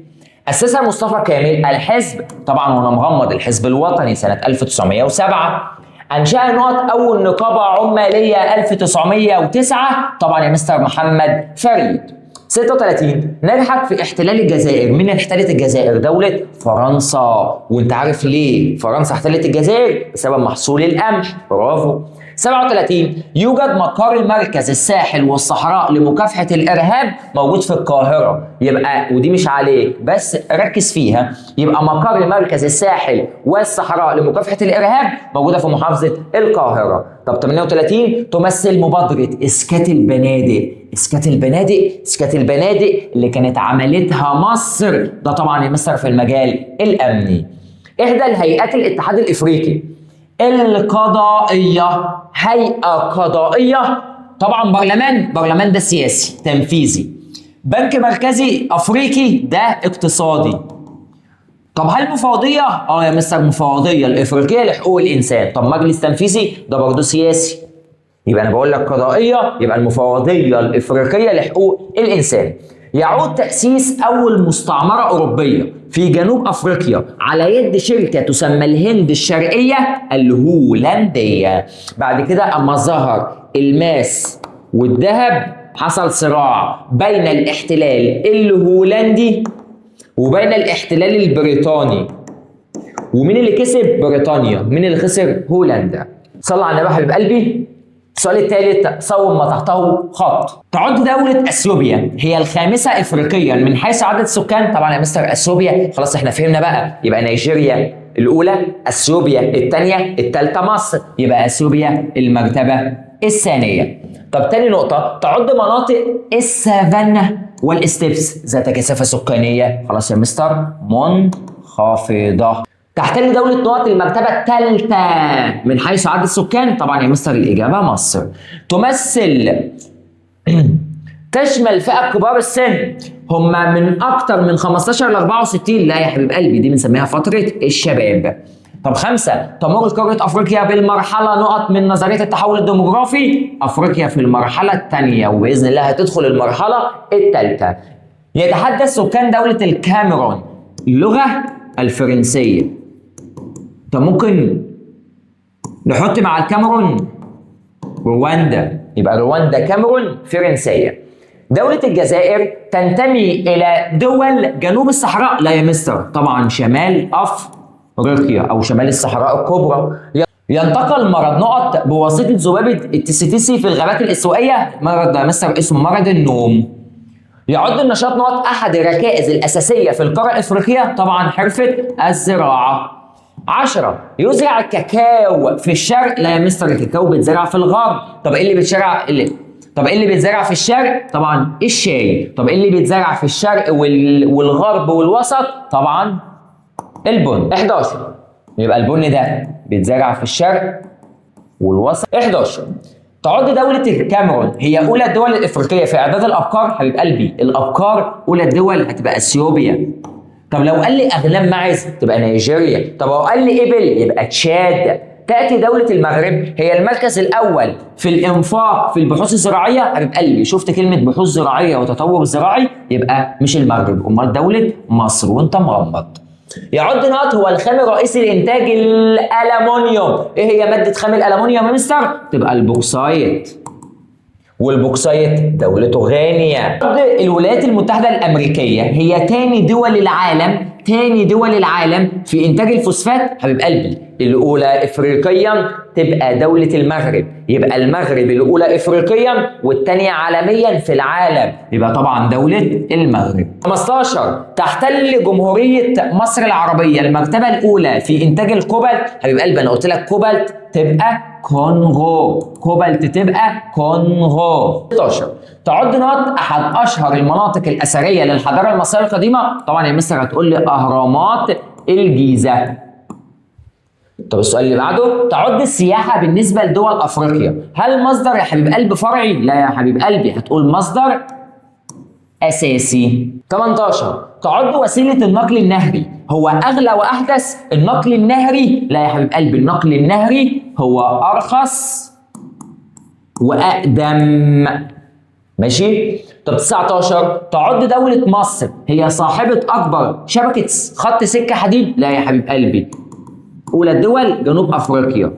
S1: أسسها مصطفى كامل الحزب، طبعا وأنا مغمض، الحزب الوطني سنة 1907. أنشأ نقط أول نقابة عمالية 1909، طبعا يا مستر محمد فريد. 36 نجحت في احتلال الجزائر. مين اللي احتلت الجزائر؟ دولة فرنسا. وانت عارف ليه فرنسا احتلت الجزائر؟ بسبب محصول القمح. برافو. 37 يوجد مقر مركز الساحل والصحراء لمكافحة الإرهاب موجود في القاهرة. يبقى ودي مش عليك بس ركز فيها، يبقى مقر مركز الساحل والصحراء لمكافحة الإرهاب موجودة في محافظة القاهرة. طب 38 تمثل مبادرة إسكات البنادق. إسكات البنادق، إسكات البنادق اللي كانت عملتها مصر، ده طبعا يا مستر في المجال الأمني. إحدى الهيئات الاتحاد الإفريقي القضائية، هيئة قضائية، طبعا برلمان ده سياسي تنفيذي. بنك مركزي افريقي ده اقتصادي. طب هل مفوضية؟ يا مستر مفوضية الافريقية لحقوق الانسان. طب مجلس تنفيذي؟ ده برضه سياسي. يبقى انا بقول لك قضائية، يبقى المفوضية الافريقية لحقوق الانسان. يعود تأسيس أول مستعمرة أوروبية في جنوب أفريقيا على يد شركة تسمى الهند الشرقية الهولندية. بعد كده أما ظهر الماس والذهب حصل صراع بين الاحتلال الهولندي وبين الاحتلال البريطاني. ومين اللي كسب؟ بريطانيا. مين اللي خسر؟ هولندا. صلى على النبي حبيب قلبي. السؤال الثالث صوب ما تحته خط. تعد دولة اثيوبيا هي الخامسة افريقيا من حيث عدد السكان. طبعا يا مستر اثيوبيا خلاص احنا فهمنا بقى، يبقى نيجيريا الاولى، اثيوبيا الثانية، الثالثة مصر، يبقى اثيوبيا المرتبة الثانية. طب تاني نقطة، تعد مناطق السافانا والاستبس ذات كثافة سكانية خلاص يا مستر منخفضة. تحتل دولة نقط المرتبة الثالثة من حيث عدد السكان. طبعا يا مستر الإجابة مصر. تمثل تشمل فئة كبار السن، هم من أكتر من 15 ل 64. لا يا حبيب قلبي دي بنسميها فترة الشباب. طب 5 تمر قارة أفريقيا بالمرحلة نقط من نظرية التحول الديموغرافي. أفريقيا في المرحلة الثانية وبإذن الله هتدخل المرحلة الثالثة. يتحدث سكان دولة الكاميرون اللغة الفرنسية. طب ممكن نحط مع الكاميرون رواندا، يبقى رواندا كاميرون فرنسية. دولة الجزائر تنتمي إلى دول جنوب الصحراء. لا يا مستر، طبعا شمال أفريقيا أو شمال الصحراء الكبرى. ينتقل مرض نقط بواسطة ذبابة التسيتيسي في الغابات الاستوائية. مرض ده يا مستر اسمه مرض النوم. يعد النشاط نقط أحد الركائز الأساسية في القارة الإفريقية، طبعا حرفة الزراعة. 10 يزرع الكاكاو في الشرق. لا يا مستر الكاكاو بيتزرع في الغرب. طب ايه اللي بيتزرع في الشرق؟ طبعا الشاي. طب ايه اللي بيتزرع في الشرق والغرب والوسط؟ طبعا البن. 11 يبقى البن ده بيتزرع في الشرق والوسط. 11 تعد دولة الكاميرون هي أولى الدول الإفريقية في إعداد الأبقار. حبيب قلبي الأبقار أولى الدول هتبقى أثيوبيا. طب لو قال لي أغنام معز تبقى نيجيريا. طب لو قال لي إبل يبقى تشاد. تأتي دولة المغرب هي المركز الأول في الإنفاق في البحوث الزراعية. حبيب قلبي شفت كلمة بحوث زراعية وتطور زراعي، يبقى مش المغرب أمال دولة مصر وأنت مغمض. يعد نقط هو الخام الرئيسي لإنتاج الألمنيوم. إيه هي مادة خام الألمنيوم يا مستر؟ تبقى البوكسايت. والبوكسايت دولته غانية. الولايات المتحدة الأمريكية هي تاني دول العالم في إنتاج الفوسفات. حبيب قلبي الأولى إفريقيا تبقى دولة المغرب، يبقى المغرب الأولى إفريقيا والتانية عالميا في العالم، يبقى طبعا دولة المغرب. 15 تحتل جمهورية مصر العربية المرتبة الأولى في إنتاج الكوبالت. حبيب قلبي أنا قلت لك كوبالت تبقى كونغو، كوبالت تبقى كونغو. 16 تعد نقط احد اشهر المناطق الاثريه للحضاره المصريه القديمه. طبعا يا مستر هتقول لي اهرامات الجيزه. طب السؤال اللي بعده، تعد السياحه بالنسبه لدول افريقيا هل مصدر يا حبيب قلب فرعي؟ لا يا حبيب قلبي، هتقول مصدر اساسي. 18 تعد وسيله النقل النهري هو اغلى واحدث؟ النقل النهري لا يا حبيب قلبي، النقل النهري هو ارخص واقدم. ماشي. طب 19 تعد دولة مصر هي صاحبة أكبر شبكة خط سكة حديد؟ لا يا حبيب قلبي، أولى الدول جنوب أفريقيا.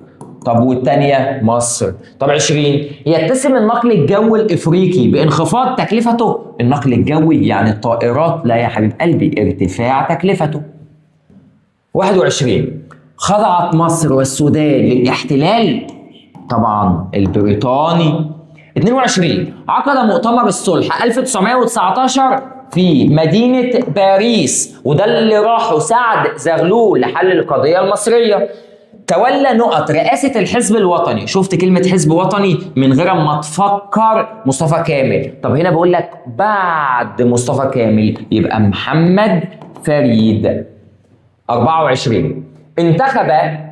S1: طب والتانية مصر. طب 20 يتسم النقل الجوي الإفريقي بانخفاض تكلفته. النقل الجوي يعني الطائرات لا يا حبيب قلبي، ارتفاع تكلفته. 21 خضعت مصر والسودان للاحتلال؟ طبعا البريطاني. 22 عقد مؤتمر الصلح 1919 في مدينة باريس، وده اللي راحوا سعد زغلول لحل القضية المصرية. تولى نقط رئاسة الحزب الوطني. شفت كلمة حزب وطني من غير ما تفكر مصطفى كامل. طب هنا بقول لك بعد مصطفى كامل يبقى محمد فريد. 24 انتخب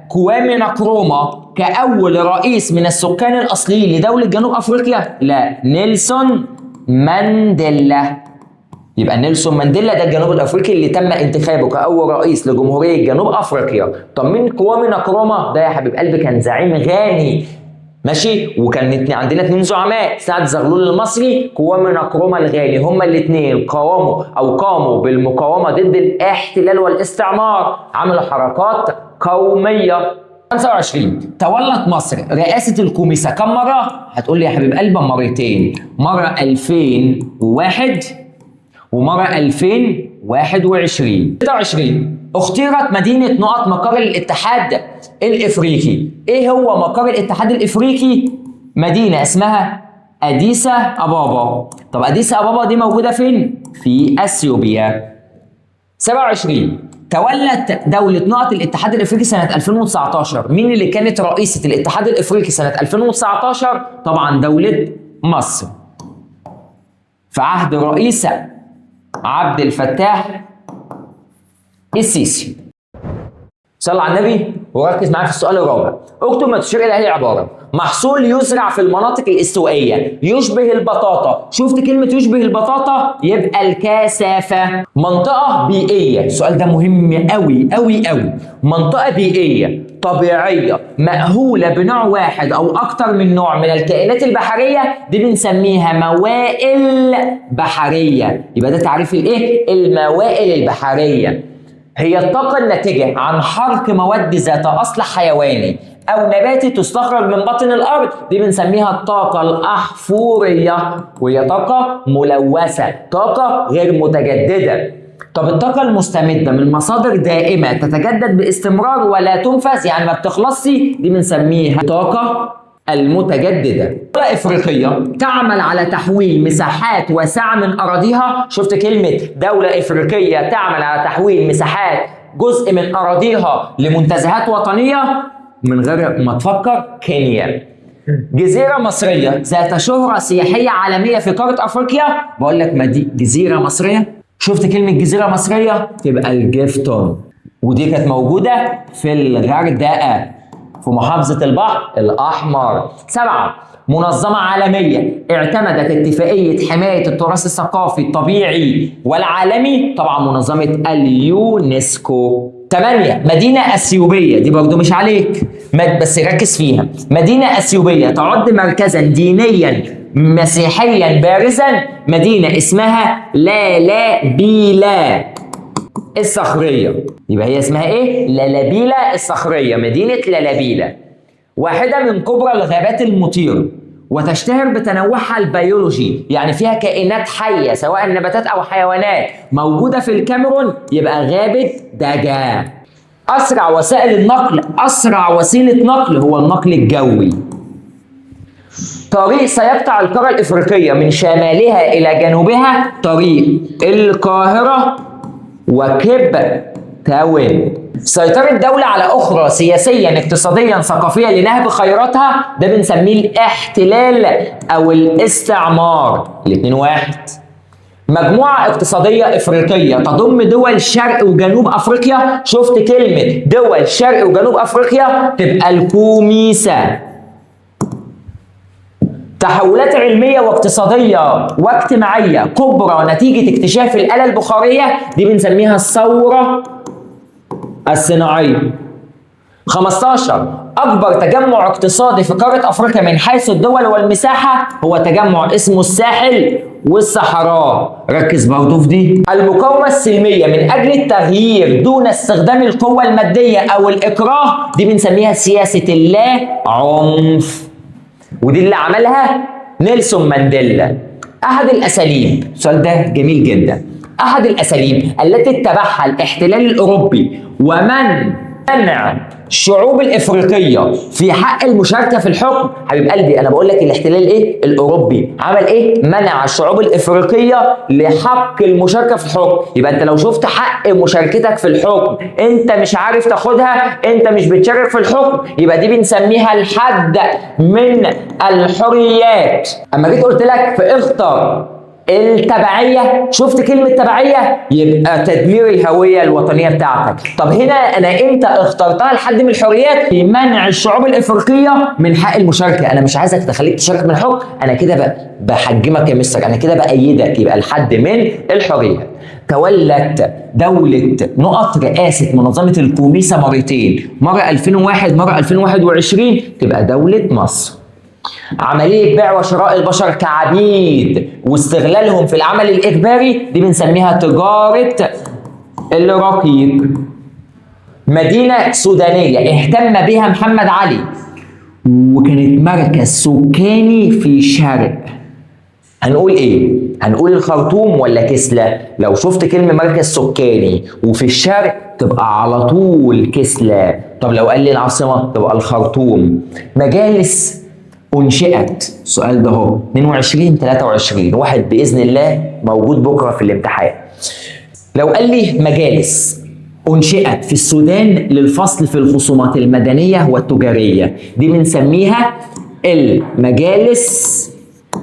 S1: كوامي نكروما كأول رئيس من السكان الأصليين لدولة جنوب أفريقيا؟ لا، نيلسون مانديلا. يبقى نيلسون مانديلا ده الجنوب الأفريقي اللي تم انتخابه كأول رئيس لجمهورية جنوب أفريقيا. طب مين كوامي نكروما ده يا حبيب قلبي؟ كان زعيم غاني. ماشي. وكان عندنا 2 زعماء، سعد زغلول المصري، كوامي نكروما الغاني. هما الاثنين قاموا بالمقاومة ضد الاحتلال والاستعمار، عملوا حركات قومية. 25 تولت مصر رئاسة الكوميسا كم مرة؟ هتقول لي يا حبيب قلبي مرتين، مرة 2001 ومرة 2021. 26 اختيرت مدينة نقط مقر الاتحاد الافريقي. ايه هو مقر الاتحاد الافريقي؟ مدينة اسمها اديس ابابا. طب اديس ابابا دي موجودة فين؟ في اثيوبيا. 27 تولت دولة نقط الاتحاد الافريقي سنة 2019. مين اللي كانت رئيسة الاتحاد الافريقي سنة 2019؟ طبعا دولة مصر في عهد الرئيس عبد الفتاح السيسي. صلى على النبي وركز معايا في السؤال الرابع. اكتب ما تشير اليه عباره. محصول يزرع في المناطق الاستوائيه يشبه البطاطا. شفت كلمه يشبه البطاطا؟ يبقى الكثافه. منطقه بيئيه، السؤال ده مهم قوي قوي قوي. منطقه بيئيه طبيعيه مأهوله بنوع واحد او اكتر من نوع من الكائنات البحريه، دي بنسميها موائل بحريه. يبقى ده تعريف الايه؟ الموائل البحريه. هي الطاقة الناتجة عن حرق مواد ذات أصل حيواني أو نباتي تستخرج من باطن الأرض، دي بنسميها الطاقة الأحفورية، وهي طاقة ملوثة، طاقة غير متجددة. طب الطاقة المستمدة من مصادر دائمة تتجدد باستمرار ولا تنفذ، يعني ما بتخلصش، دي بنسميها طاقة المتجددة. دولة إفريقية تعمل على تحويل مساحات واسعة من أراضيها. شفت كلمة دولة إفريقية تعمل على تحويل مساحات جزء من أراضيها لمنتزهات وطنية؟ من غير ما تفكر كينيا. جزيرة مصرية ذات شهرة سياحية عالمية في قارة أفريقيا. بقول لك ما دي جزيرة مصرية. شفت كلمة جزيرة مصرية؟ تبقى الجيفتون، ودي كانت موجودة في الغردقة في محافظة البحر الأحمر. 7 منظمة عالمية اعتمدت اتفاقية حماية التراث الثقافي الطبيعي والعالمي، طبعا منظمة اليونسكو. 8 مدينة أثيوبية، دي برضو مش عليك بس ركز فيها. مدينة أثيوبية تعد مركزا دينيا مسيحيا بارزا، مدينة اسمها لالابيلا الصخرية. يبقى هي اسمها ايه؟ لالابيلا الصخرية، مدينة لالابيلا. واحدة من كبرى الغابات المطيرة وتشتهر بتنوعها البيولوجي، يعني فيها كائنات حية سواء نباتات أو حيوانات موجودة في الكاميرون، يبقى غابة دجا. أسرع وسائل النقل، أسرع وسيلة نقل هو النقل الجوي. طريق سيقطع القارة الإفريقية من شمالها إلى جنوبها، طريق القاهرة وكيب تاون. سيطرة دولة على أخرى سياسيا اقتصاديا ثقافيا لنهب خيراتها، ده بنسميه الاحتلال أو الاستعمار. الاتنين واحد. مجموعة اقتصادية إفريقية تضم دول شرق وجنوب أفريقيا. شفت كلمة دول شرق وجنوب أفريقيا تبقى الكوميسة. تحولات علمية واقتصادية واجتماعية كبرى نتيجة اكتشاف الآلة البخارية، دي بنسميها الثورة الصناعية. 15. أكبر تجمع اقتصادي في قارة أفريقيا من حيث الدول والمساحة هو تجمع اسمه الساحل والصحراء. ركز برضو في دي. المقاومة السلمية من أجل التغيير دون استخدام القوة المادية أو الإكراه، دي بنسميها سياسة اللا عنف، ودي اللي عملها نيلسون مانديلا. أحد الأساليب، السؤال ده جميل جدا، أحد الأساليب التي اتبعها الاحتلال الأوروبي ومنع الشعوب الإفريقية في حق المشاركة في الحكم. حبيب قلبي أنا بقول لك الاحتلال إيه؟ الأوروبي عمل إيه؟ منع الشعوب الإفريقية لحق المشاركة في الحكم. يبقى أنت لو شفت حق مشاركتك في الحكم أنت مش عارف تاخدها، أنت مش بتشارك في الحكم، يبقى دي بنسميها الحد من الحريات. أما جيت قلت لك في اختر التبعية، شفت كلمة تبعية؟ يبقى تدمير الهوية الوطنية بتاعتك. طب هنا أنا إمتى اخترتها الحد من الحريات؟ في منع الشعوب الإفريقية من حق المشاركة. أنا مش عايزك تخليك تشارك من الحكم، أنا كده بحجمك يا مستر، أنا كده بأيدك. يبقى الحد من الحريات. تولت دولة نقط رئاسة منظمة الكوميسة مرتين، مرة 2001 مرة 2021، تبقى دولة مصر. عملية بيع وشراء البشر كعبيد واستغلالهم في العمل الإجباري، دي بنسميها تجارة الرقيق. مدينة سودانية اهتم بها محمد علي وكانت مركز سكاني في الشرق، هنقول ايه؟ هنقول الخرطوم ولا كسلة؟ لو شفت كلمة مركز سكاني وفي الشرق تبقى على طول كسلة. طب لو قال لي العاصمة تبقى الخرطوم. مجالس أنشئت، السؤال ده هو 22 23 واحد بإذن الله موجود بكرة في الامتحان. لو قال لي مجالس أنشئت في السودان للفصل في الخصومات المدنية والتجارية، دي بنسميها المجالس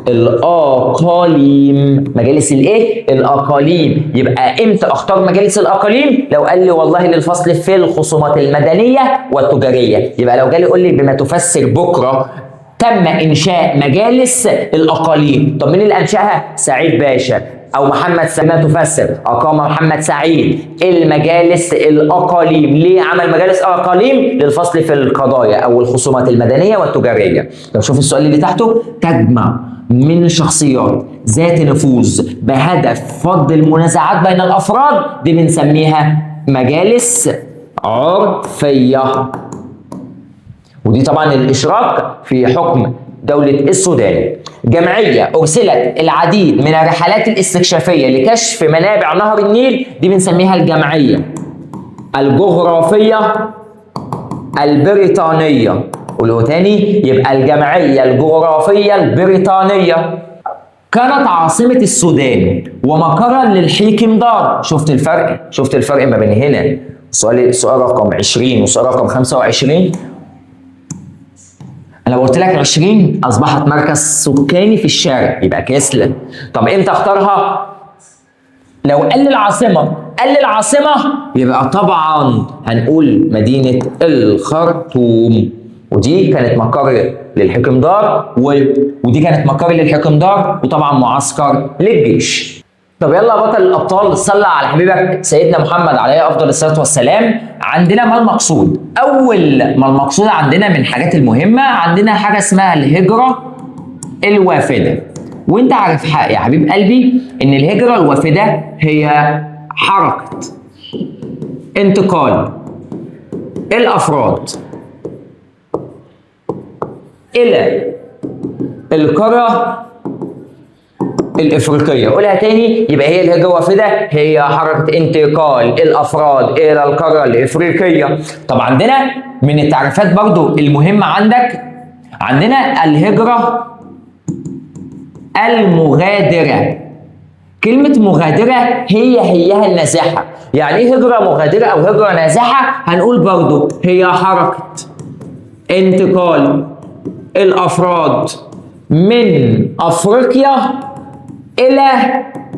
S1: الأقاليم. مجالس الإيه؟ الأقاليم. يبقى إمتى أختار مجالس الأقاليم؟ لو قال لي والله للفصل في الخصومات المدنية والتجارية. يبقى لو جالي يقول لي بما تفسر بكرة تم إنشاء مجالس الأقاليم. طب مين اللي أنشأها؟ سعيد باشا أو محمد سعيد. ما تفسر أقام محمد سعيد المجالس الأقاليم. ليه عمل مجالس أقاليم؟ للفصل في القضايا أو الخصومات المدنية والتجارية. طب شوف السؤال اللي تحته، تجمع من شخصيات ذات نفوذ بهدف فض المنازعات بين الأفراد، دي بنسميها مجالس عرفية. ودي طبعا الاشراك في حكم دولة السودان. جمعية أرسلت العديد من الرحلات الاستكشافية لكشف منابع نهر النيل، دي بنسميها الجمعية الجغرافية البريطانية. قولوا تاني، يبقى الجمعية الجغرافية البريطانية. كانت عاصمة السودان ومقرا للحيكمدار. شفت الفرق؟ شفت الفرق ما بين هنا سؤال رقم 20 وسؤال رقم 25؟ أنا قلت لك 20 أصبحت مركز سكاني في الشارع، يبقى كسلة. طب إمتى أختارها؟ لو قال لي العاصمة يبقى طبعا هنقول مدينة الخرطوم، ودي كانت مقر للحكمدار ودي كانت مقر للحكمدار، وطبعا معسكر للجيش. طب يلا يا بطل الابطال، صلى على حبيبك سيدنا محمد عليه افضل الصلاه والسلام. عندنا ما المقصود؟ اول ما المقصود عندنا من الحاجات المهمه، عندنا حاجه اسمها الهجره الوافده. وانت عارف يا حبيب قلبي ان الهجره الوافده هي حركه انتقال الافراد الى القارة الإفريقية. قولها تاني، يبقى هي الهجرة الوافدة هي حركة انتقال الأفراد إلى القارة الإفريقية. طب عندنا من التعريفات برضو المهمة عندنا الهجرة المغادرة. كلمة مغادرة هيها النازحة. يعني ايه هجرة مغادرة أو هجرة نازحة؟ هنقول برضو هي حركة انتقال الأفراد من أفريقيا إلى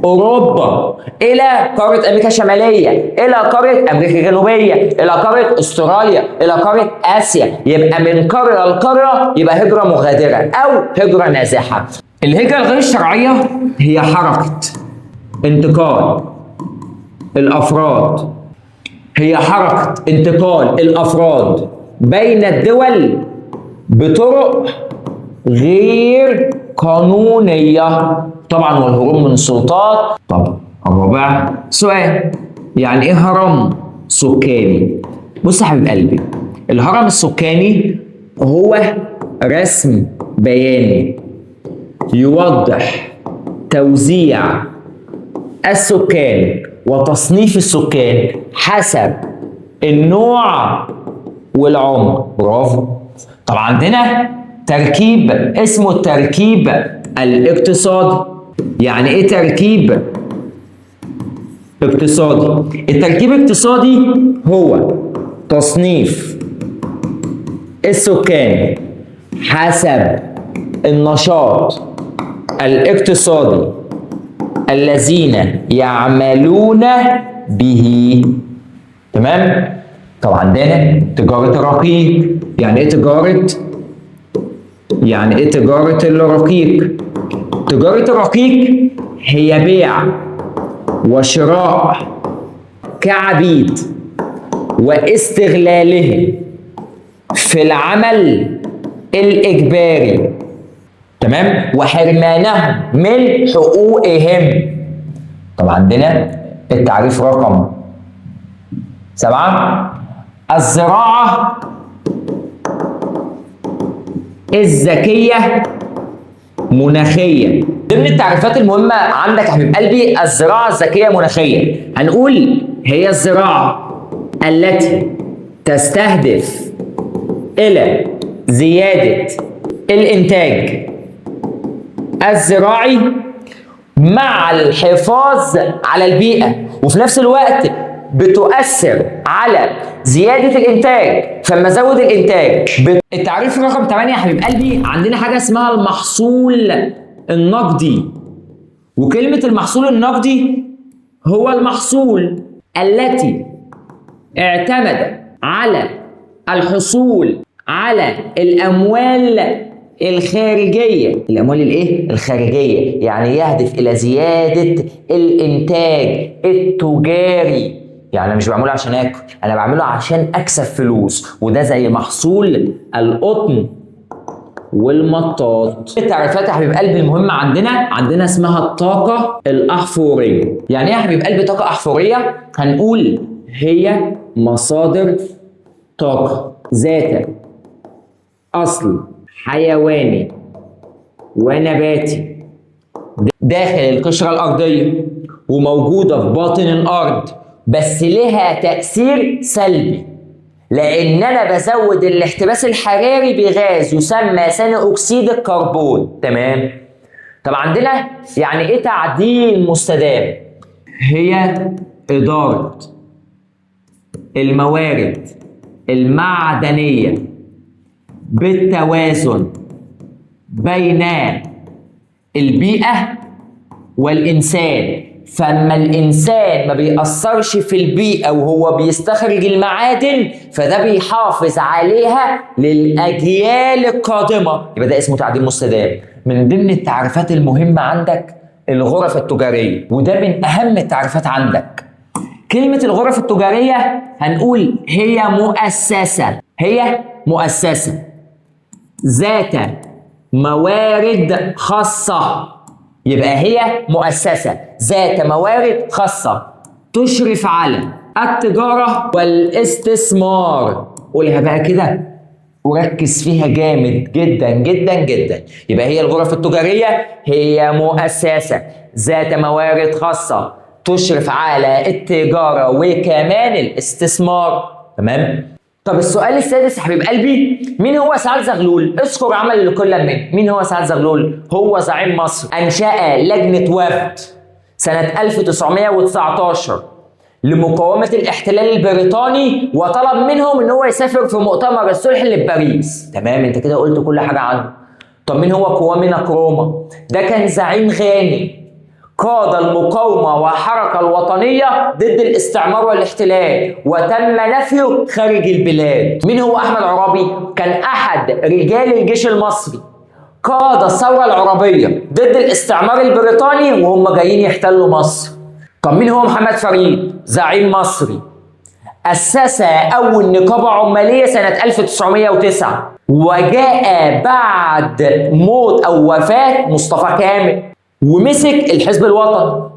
S1: أوروبا، إلى قارة أمريكا الشمالية، إلى قارة أمريكا الجنوبية، إلى قارة أستراليا، إلى قارة آسيا. يبقى من قارة لقارة يبقى هجرة مغادرة أو هجرة نازحة. الهجرة الغير الشرعية هي حركة انتقال الأفراد، هي حركة انتقال الأفراد بين الدول بطرق غير قانونية طبعا، والهروب من السلطات. طب الرابع سؤال، يعني ايه هرم سكاني؟ بص يا حبيب قلبي، الهرم السكاني هو رسم بياني يوضح توزيع السكان وتصنيف السكان حسب النوع والعمر. برافو. طبعا عندنا تركيب اسمه التركيب الاقتصادي. يعني ايه تركيب اقتصادي؟ التركيب الاقتصادي هو تصنيف السكان حسب النشاط الاقتصادي الذين يعملون به. تمام؟ طبعا عندنا تجارة الرقيق. يعني ايه تجارة الرقيق؟ تجارة الرقيق هي بيع وشراء كعبيد واستغلاله في العمل الإجباري، تمام، وحرمانهم من حقوقهم. طبعا عندنا التعريف رقم 7، الزراعة الذكية مناخيا. ضمن التعريفات المهمة عندك يا حبيب قلبي الزراعة الذكية مناخيا، هنقول هي الزراعة التي تستهدف إلى زيادة الإنتاج الزراعي مع الحفاظ على البيئة، وفي نفس الوقت بتؤثر على زيادة الإنتاج. فلما أزود الإنتاج التعريف رقم 8 يا حبيب قلبي، عندنا حاجة اسمها المحصول النقدي. وكلمة المحصول النقدي هو المحصول التي اعتمد على الحصول على الأموال الخارجية. الأموال الإيه؟ الخارجية، يعني يهدف إلى زيادة الإنتاج التجاري. يعني أنا مش بعمله عشان آكل، أنا بعمله عشان أكسب فلوس، وده زي محصول القطن والمطاط. التعريفات يا حبيب قلبي المهمة عندنا اسمها الطاقة الأحفورية. يعني إيه يا حبيب قلبي طاقة أحفورية؟ هنقول هي مصادر طاقة ذات أصل حيواني ونباتي داخل القشرة الأرضية وموجودة في باطن الأرض، بس لها تأثير سلبي لأن أنا بزود الاحتباس الحراري بغاز يسمى ثاني أكسيد الكربون. تمام؟ طب عندنا يعني إيه تعدين مستدام؟ هي إدارة الموارد المعدنية بالتوازن بين البيئة والإنسان. فأما الإنسان ما بيأثرش في البيئة وهو بيستخرج المعادن، فده بيحافظ عليها للأجيال القادمة. يبقى ده اسمه تعدين مستدام. من ضمن التعريفات المهمة عندك الغرف التجارية، وده من أهم التعريفات عندك. كلمة الغرف التجارية هنقول هي مؤسسة ذات موارد خاصة. يبقى هي مؤسسة ذات موارد خاصة تشرف على التجارة والاستثمار. قولها بقى كده، وركز فيها جامد جدا جدا جدا. يبقى هي الغرف التجارية هي مؤسسة ذات موارد خاصة تشرف على التجارة وكمان الاستثمار. تمام؟ طب السؤال السادس يا حبيب قلبي، مين هو سعد زغلول؟ اذكر عمل لكل منه. مين هو سعد زغلول؟ هو زعيم مصر أنشأ لجنة وفد سنة 1919 لمقاومة الاحتلال البريطاني، وطلب منهم ان هو يسافر في مؤتمر الصلح اللي في باريس. تمام، انت كده قلت كل حاجة عنه. طب مين هو كوامي نكروما؟ ده كان زعيم غاني قاد المقاومة والحركة الوطنية ضد الاستعمار والاحتلال وتم نفيه خارج البلاد. مين هو أحمد عرابي؟ كان أحد رجال الجيش المصري قاد الثورة العربية ضد الاستعمار البريطاني وهم جايين يحتلوا مصر. طب مين هو محمد فريد؟ زعيم مصري أسس أول نقابة عمالية سنة 1909 وجاء بعد موت أو وفاة مصطفى كامل ومسك الحزب الوطني.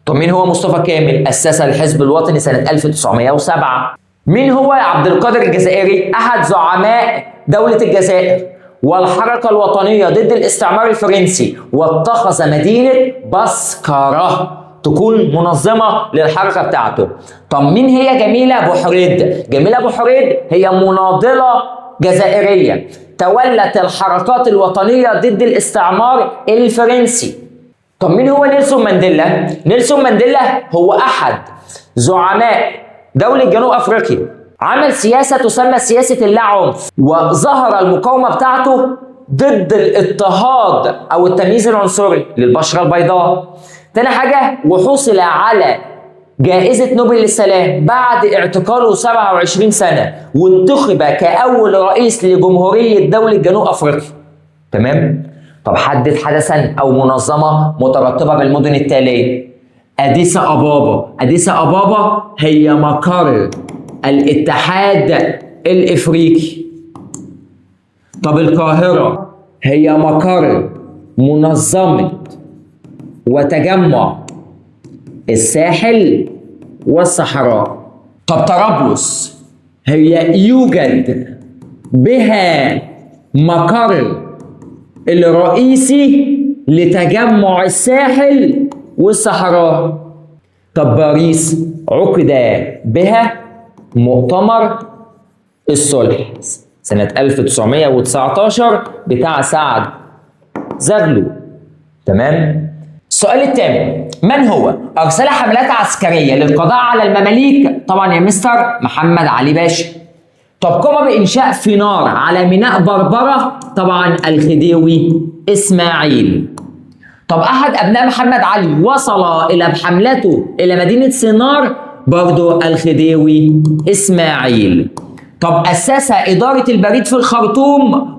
S1: طب مين هو مصطفى كامل؟ أسس الحزب الوطني سنة 1907. مين هو عبد القادر الجزائري؟ أحد زعماء دولة الجزائر والحركة الوطنية ضد الاستعمار الفرنسي، واتخذ مدينة بسكرة تكون منظمة للحركة بتاعته. طب مين هي جميلة أبو حريد؟ جميلة أبو حريد هي مناضلة جزائرية تولت الحركات الوطنية ضد الاستعمار الفرنسي. طب مين هو نيلسون مانديلا؟ نيلسون مانديلا هو أحد زعماء دولة جنوب أفريقيا، عمل سياسة تسمى سياسة اللاعنف، وظهر المقاومة بتاعته ضد الاضطهاد أو التمييز العنصري للبشرة البيضاء. تاني حاجة، وحصل على جائزة نوبل للسلام بعد اعتقاله 27 سنة، وانتخب كأول رئيس لجمهورية دولة جنوب أفريقيا. تمام؟ طب حدد حدثا أو منظمة مترتبة بالمدن التالية. أديس أبابا. أديس أبابا هي مقر الاتحاد الإفريقي. طب القاهرة هي مقر منظمة وتجمع الساحل والصحراء. طب طرابلس هي يوجد بها مقر الرئيسي لتجمع الساحل والصحراء. طب باريس عقد بها مؤتمر الصلح سنة 1919 بتاع سعد زغلول. تمام؟ السؤال الثامن، من هو أرسل حملات عسكرية للقضاء على المماليك؟ طبعا يا مستر محمد علي باشا. طب قام بإنشاء فينار على ميناء بربرة؟ طبعا الخديوي إسماعيل. طب أحد أبناء محمد علي وصل إلى بحملته إلى مدينة سينار؟ برضو الخديوي إسماعيل. طب أسس إدارة البريد في الخرطوم؟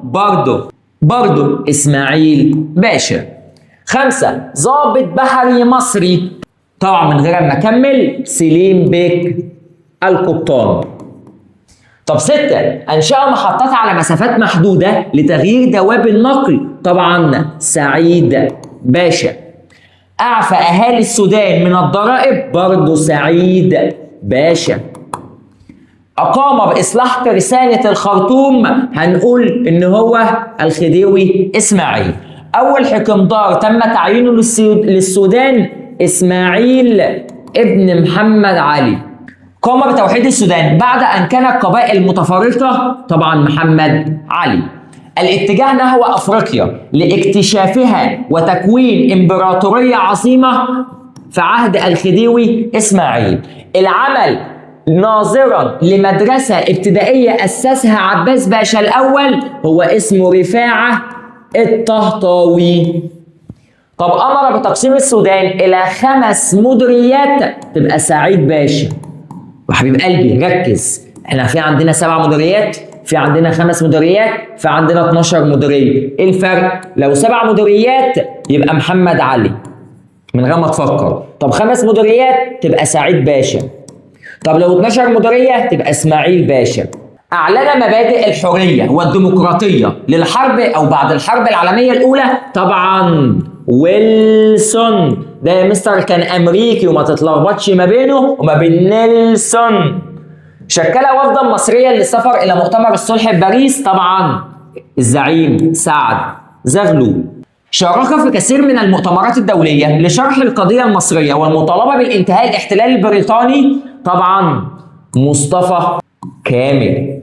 S1: برضو إسماعيل باشا. 5 ضابط بحري مصري، طبعا من غير ما أكمل سليم بيك القبطان. طب 6 أنشأ محطات على مسافات محدودة لتغيير دواب النقل، طبعا سعيد باشا. أعفى أهالي السودان من الضرائب؟ برضو سعيد باشا. أقام بإصلاح ترسانة الخرطوم؟ هنقول إن هو الخديوي إسماعيل. أول حكمدار تم تعيينه للسودان إسماعيل ابن محمد علي. قام بتوحيد السودان بعد أن كانت قبائل متفرقة؟ طبعا محمد علي. الاتجاه نحو أفريقيا لاكتشافها وتكوين إمبراطورية عظيمة في عهد الخديوي إسماعيل. العمل ناظرا لمدرسة ابتدائية أسسها عباس باشا الأول، هو اسمه رفاعة الطهطاوي. طب أمر بتقسيم السودان إلى 5 مديريات، تبقى سعيد باشا. وحبيب قلبي ركز، احنا في عندنا 7 مديريات، في عندنا 5 مديريات، في عندنا 12 مديرية. ايه الفرق؟ لو 7 مديريات يبقى محمد علي من غير ما تفكر. طب 5 مديريات تبقى سعيد باشا. طب لو 12 مديرية تبقى اسماعيل باشا. أعلن مبادئ الحرية والديمقراطية للحرب أو بعد الحرب العالمية الأولى؟ طبعا ويلسون. ده يا مستر كان أمريكي وما تتلخبطش ما بينه وما بين نيلسون. شكل وفدا مصريا للسفر الى مؤتمر الصلح بباريس طبعا الزعيم سعد زغلول. شارك في كثير من المؤتمرات الدولية لشرح القضية المصرية والمطالبة بالانتهاء الاحتلال البريطاني طبعا مصطفى كامل.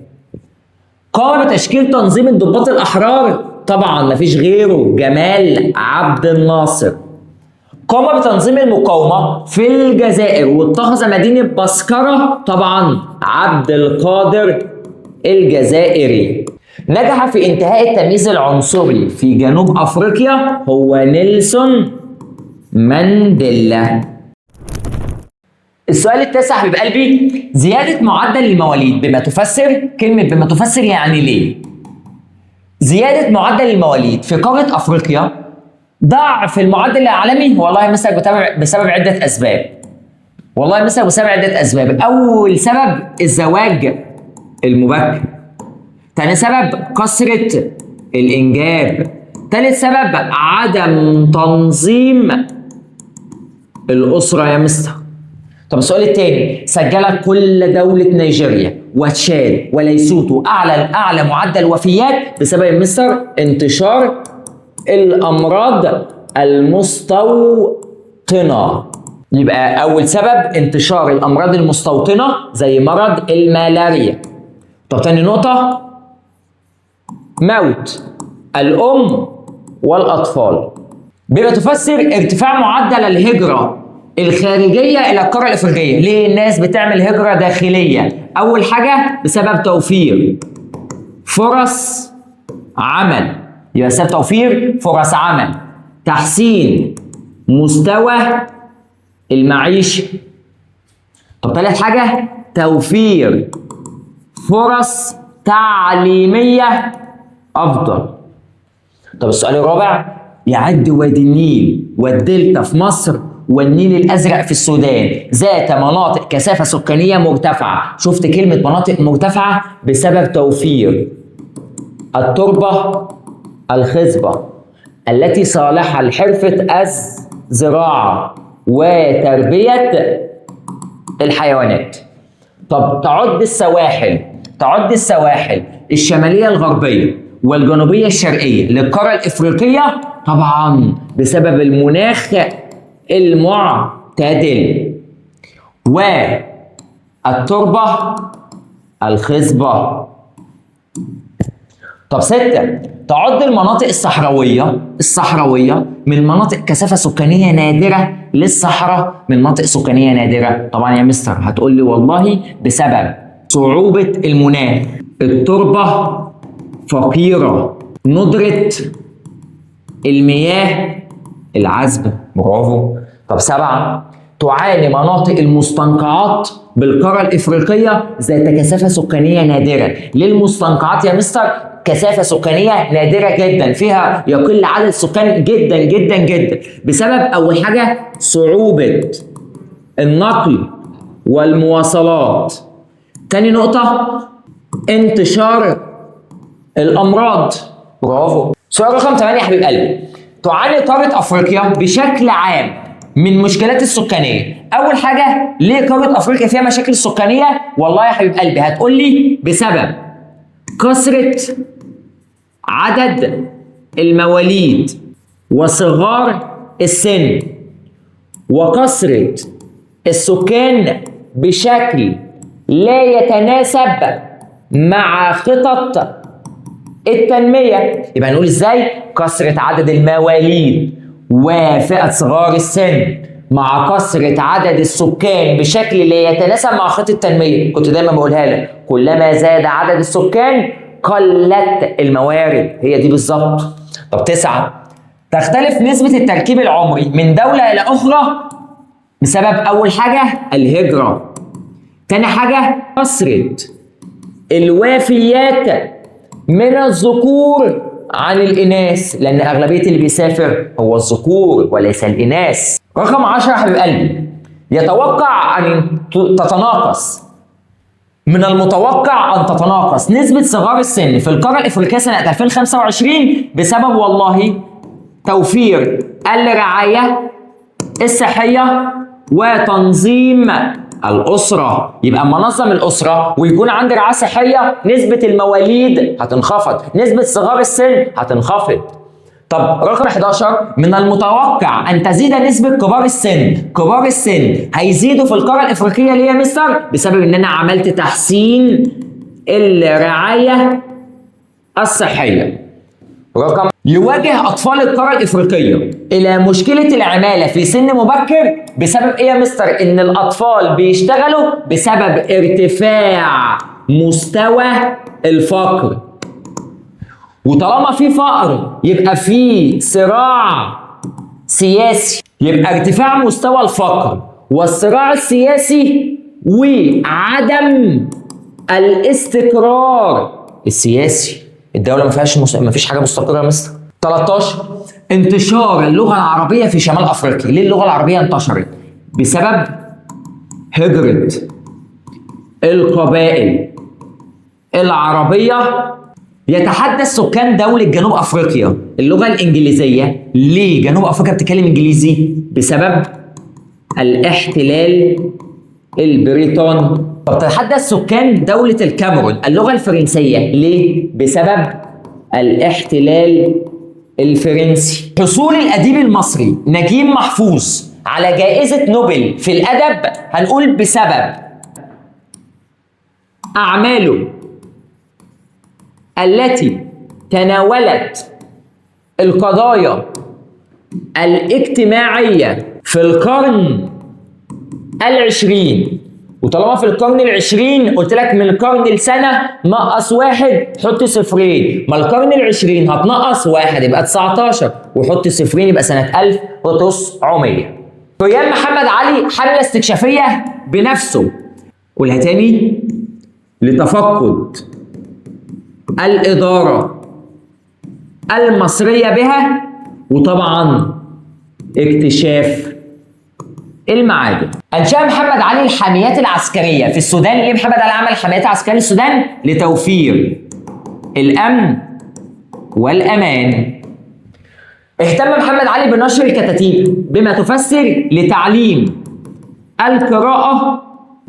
S1: قام بتشكيل تنظيم الضباط الأحرار طبعا مفيش غيره جمال عبد الناصر. قام بتنظيم المقاومة في الجزائر واتخذ مدينة بسكرة طبعا عبد القادر الجزائري. نجح في انتهاء التمييز العنصري في جنوب افريقيا هو نيلسون مانديلا. السؤال التاسع حبيب قلبي، زيادة معدل المواليد بما تفسر. كلمة بما تفسر يعني ليه؟ زيادة معدل المواليد في قارة افريقيا ضعف المعدل العالمي. والله مثلا بسبب عدة اسباب. اول سبب الزواج المبكر. تاني سبب كثرة الإنجاب. تالت سبب عدم تنظيم الأسرة يا مستر. طب السؤال التاني، سجلت كل دولة نيجيريا وتشاد وليسوتو أعلى معدل وفيات بسبب مستر انتشار الأمراض المستوطنة. يبقى أول سبب انتشار الأمراض المستوطنة زي مرض الملاريا. طب تاني نقطة، موت الأم والأطفال. بما تفسر ارتفاع معدل الهجرة الخارجية إلى القارة الأفريقية. ليه الناس بتعمل هجرة داخلية؟ أول حاجة بسبب توفير فرص عمل. يبقى بسبب توفير فرص عمل، تحسين مستوى المعيشة. طب ثالث حاجة توفير فرص تعليمية أفضل. طب السؤال الرابع، يعد وادي النيل والدلتا في مصر والنيل الأزرق في السودان ذات مناطق كثافة سكانية مرتفعة. شفت كلمة مناطق مرتفعة بسبب توفير التربة الخصبة التي صالحة لحرفة الزراعة وتربية الحيوانات. طب تعد السواحل الشمالية الغربية والجنوبية الشرقية للقارة الإفريقية طبعا بسبب المناخ المعتدل والتربة الخصبة. طب 6، تعد المناطق الصحراوية من مناطق كثافة سكانية نادرة للصحراء من مناطق سكانية نادرة. طبعا يا مستر هتقول لي والله بسبب صعوبة المناخ، التربة فقيرة، ندرة المياه العذبة. برافو. طب 7، تعاني مناطق المستنقعات بالقارة الإفريقية ذات كثافة سكانية نادرة. للمستنقعات يا مستر كثافة سكانية نادرة جدا، فيها يقل عدد السكان جدا جدا جدا بسبب أول حاجة صعوبة النقل والمواصلات. تاني نقطة انتشار الأمراض. برافو. سؤال رقم 8 يا حبيب قلبي، تعاني قارة أفريقيا بشكل عام من مشكلات السكانية. أول حاجة ليه قارة أفريقيا فيها مشاكل سكانية؟ والله يا حبيب قلبي هتقول لي بسبب كثرة عدد المواليد وصغار السن وكثرة السكان بشكل لا يتناسب مع خطط التنمية. يبقى نقول ازاي؟ كثرة عدد المواليد وفئة صغار السن مع كثرة عدد السكان بشكل لا يتناسب مع خطة التنمية. كنت دايما بقولها لك كلما زاد عدد السكان قلت الموارد. هي دي بالظبط. طب 9، تختلف نسبة التركيب العمري من دولة إلى أخرى بسبب أول حاجة الهجرة. تاني حاجة كثرة الوفيات من الذكور عن الإناث، لأن أغلبية اللي بيسافر هو الذكور وليس الإناث. رقم 10 حبيب قلبي، يتوقع أن تتناقص من المتوقع أن تتناقص نسبة صغار السن في القارة الإفريقية سنة 2025 بسبب والله توفير الرعاية الصحية وتنظيم الأسرة. يبقى اما انظم الأسرة ويكون عندي رعاية صحية، نسبة المواليد هتنخفض، نسبة صغار السن هتنخفض. طب رقم 11، من المتوقع أن تزيد نسبة كبار السن. كبار السن هيزيدوا في القارة الإفريقية ليه يا مستر؟ بسبب إن أنا عملت تحسين الرعاية الصحية. رقم، يواجه أطفال القارة الإفريقية إلى مشكلة العمالة في سن مبكر بسبب إيه يا مستر؟ إن الأطفال بيشتغلوا بسبب ارتفاع مستوى الفقر. وطالما في فقر يبقى في صراع سياسي، يبقى ارتفاع مستوى الفقر والصراع السياسي وعدم الاستقرار السياسي. الدولة ما فيش حاجة مستقرة يا مستر. 13، انتشار اللغة العربية في شمال أفريقيا. ليه اللغة العربية انتشرت؟ بسبب هجرة القبائل العربية. يتحدث سكان دولة جنوب أفريقيا اللغة الإنجليزية. ليه جنوب أفريقيا بتتكلم إنجليزي؟ بسبب الاحتلال البريطاني. طب تتحدث سكان دولة الكاميرون اللغة الفرنسية. ليه؟ بسبب الاحتلال الفرنسي. حصول الأديب المصري نجيب محفوظ على جائزة نوبل في الأدب، هنقول بسبب أعماله التي تناولت القضايا الاجتماعية في القرن العشرين. وطالما في القرن العشرين قلت لك من القرن السنة نقص 1 حط 0. ما القرن العشرين هتنقص 1 يبقى 19 وحط 0 يبقى سنة 1900. قيام محمد علي حملة استكشافية بنفسه، قولها تاني، لتفقد الإدارة المصرية بها، وطبعا اكتشاف المعادن. أنشأ محمد علي الحاميات العسكرية في السودان. ليه محمد علي عمل الحاميات العسكرية للسودان؟ لتوفير الأمن والأمان. اهتم محمد علي بنشر الكتاتيب بما تفسر لتعليم القراءة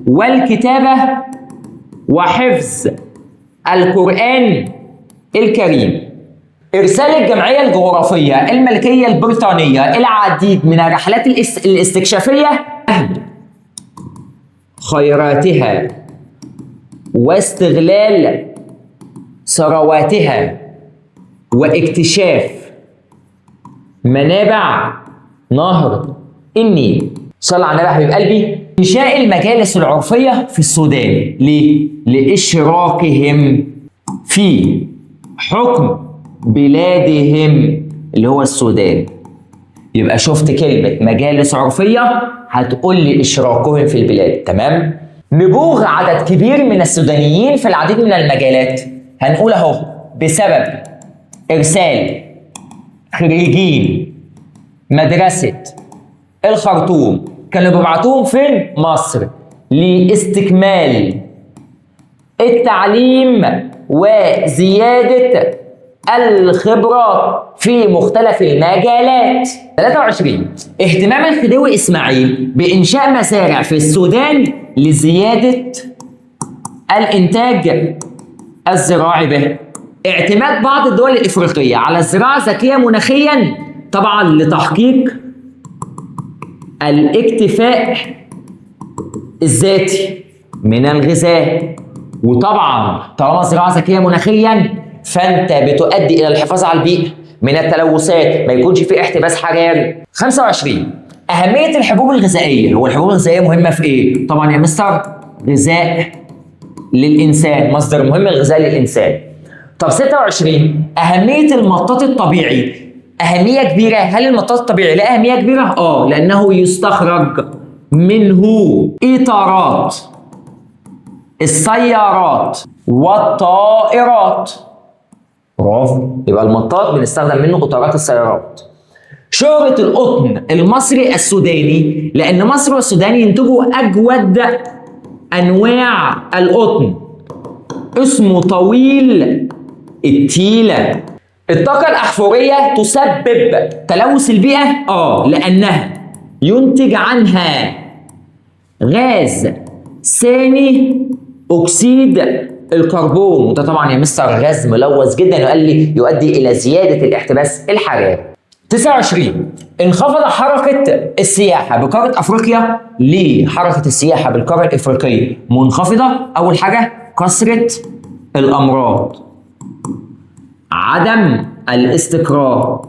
S1: والكتابة وحفظ القرآن الكريم. إرسال الجمعية الجغرافية الملكية البريطانية العديد من الرحلات الاستكشافية خيراتها واستغلال ثرواتها واكتشاف منابع نهر النيل. صلى على النبي يا حبيب قلبي. إنشاء المجالس العرفية في السودان. ليه؟ لإشراكهم في حكم بلادهم اللي هو السودان. يبقى شفت كلمة مجالس عرفية هتقول لي إشراكهم في البلاد، تمام؟ نبوغ عدد كبير من السودانيين في العديد من المجالات، هنقول أهو بسبب إرسال خريجين مدرسة الخرطوم. كانوا بيبعتوهم فين؟ مصر، لاستكمال التعليم وزيادة الخبرات في مختلف المجالات. 23، اهتمام الخديوي إسماعيل بإنشاء مزارع في السودان لزيادة الإنتاج الزراعي به. اعتماد بعض الدول الإفريقية على الزراعة الذكية مناخيا، طبعا لتحقيق الاكتفاء الذاتي من الغذاء. وطبعا طالما زراعة ذكية مناخيا فانت بتؤدي الى الحفاظ على البيئة من التلوثات، ما يكونش في احتباس حراري. 25، أهمية الحبوب الغذائية. هو الحبوب الغذائية مهمة في إيه؟ طبعا يا مستر غذاء للإنسان، مصدر مهم الغذاء للإنسان. طب 26، أهمية المطاط الطبيعي. أهمية كبيرة. هل المطاط الطبيعي له أهمية كبيرة؟ لأنه يستخرج منه إطارات السيارات والطائرات. برافو، يبقى المطاط بنستخدم منه إطارات السيارات. شهرة القطن المصري السوداني، لأن مصر والسودان ينتجوا أجود أنواع القطن، اسمه طويل التيلة. الطاقة الأحفورية تسبب تلوث البيئة؟ لأنها ينتج عنها غاز ثاني اكسيد الكربون، وده طبعا يا مستر غاز ملوث جدا يؤدي الى زياده الاحتباس الحراري. 29 انخفض حركه السياحه بقاره افريقيا. ليه حركه السياحه بالقاره الافريقيه منخفضه؟ اول حاجه كثره الامراض، عدم الاستقرار،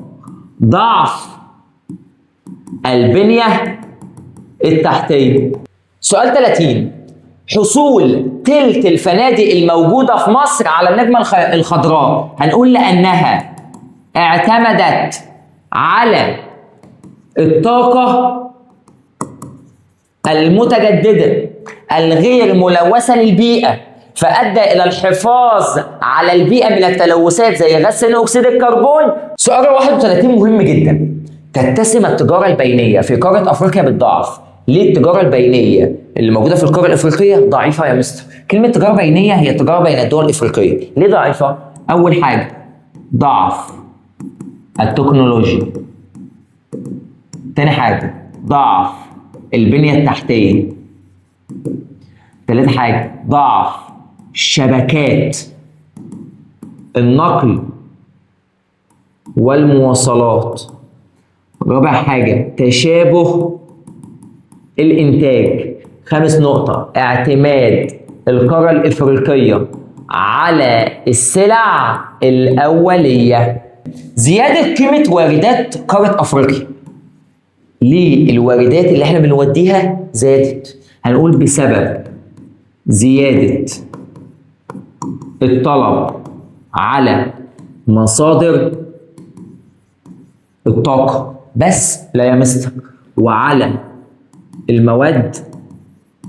S1: ضعف البنيه التحتيه. سؤال 30 حصول تلت الفنادق الموجودة في مصر على النجمة الخضراء، هنقول لأنها اعتمدت على الطاقة المتجددة الغير ملوثة للبيئة، فأدى إلى الحفاظ على البيئة من التلوثات زي غاز ثاني أكسيد الكربون. سؤال 31 مهم جدا. تتسم التجارة البينية في قارة أفريقيا بالضعف. ليه التجارة البينية اللي موجودة في القارة الأفريقية ضعيفة يا مستر؟ كلمة تجارة بينية هي التجارة بين الدول الأفريقية. ليه ضعيفة؟ أول حاجة ضعف التكنولوجيا. تاني حاجة ضعف البنية التحتية. تالت حاجة ضعف شبكات النقل والمواصلات. رابع حاجة تشابه الإنتاج. خامس نقطة اعتماد القارة الإفريقية على السلع الأولية. زيادة قيمة واردات قارة أفريقيا. ليه الواردات اللي احنا بنوديها زادت؟ هنقول بسبب زيادة الطلب على مصادر الطاقة بس لا يا مستر، وعلى المواد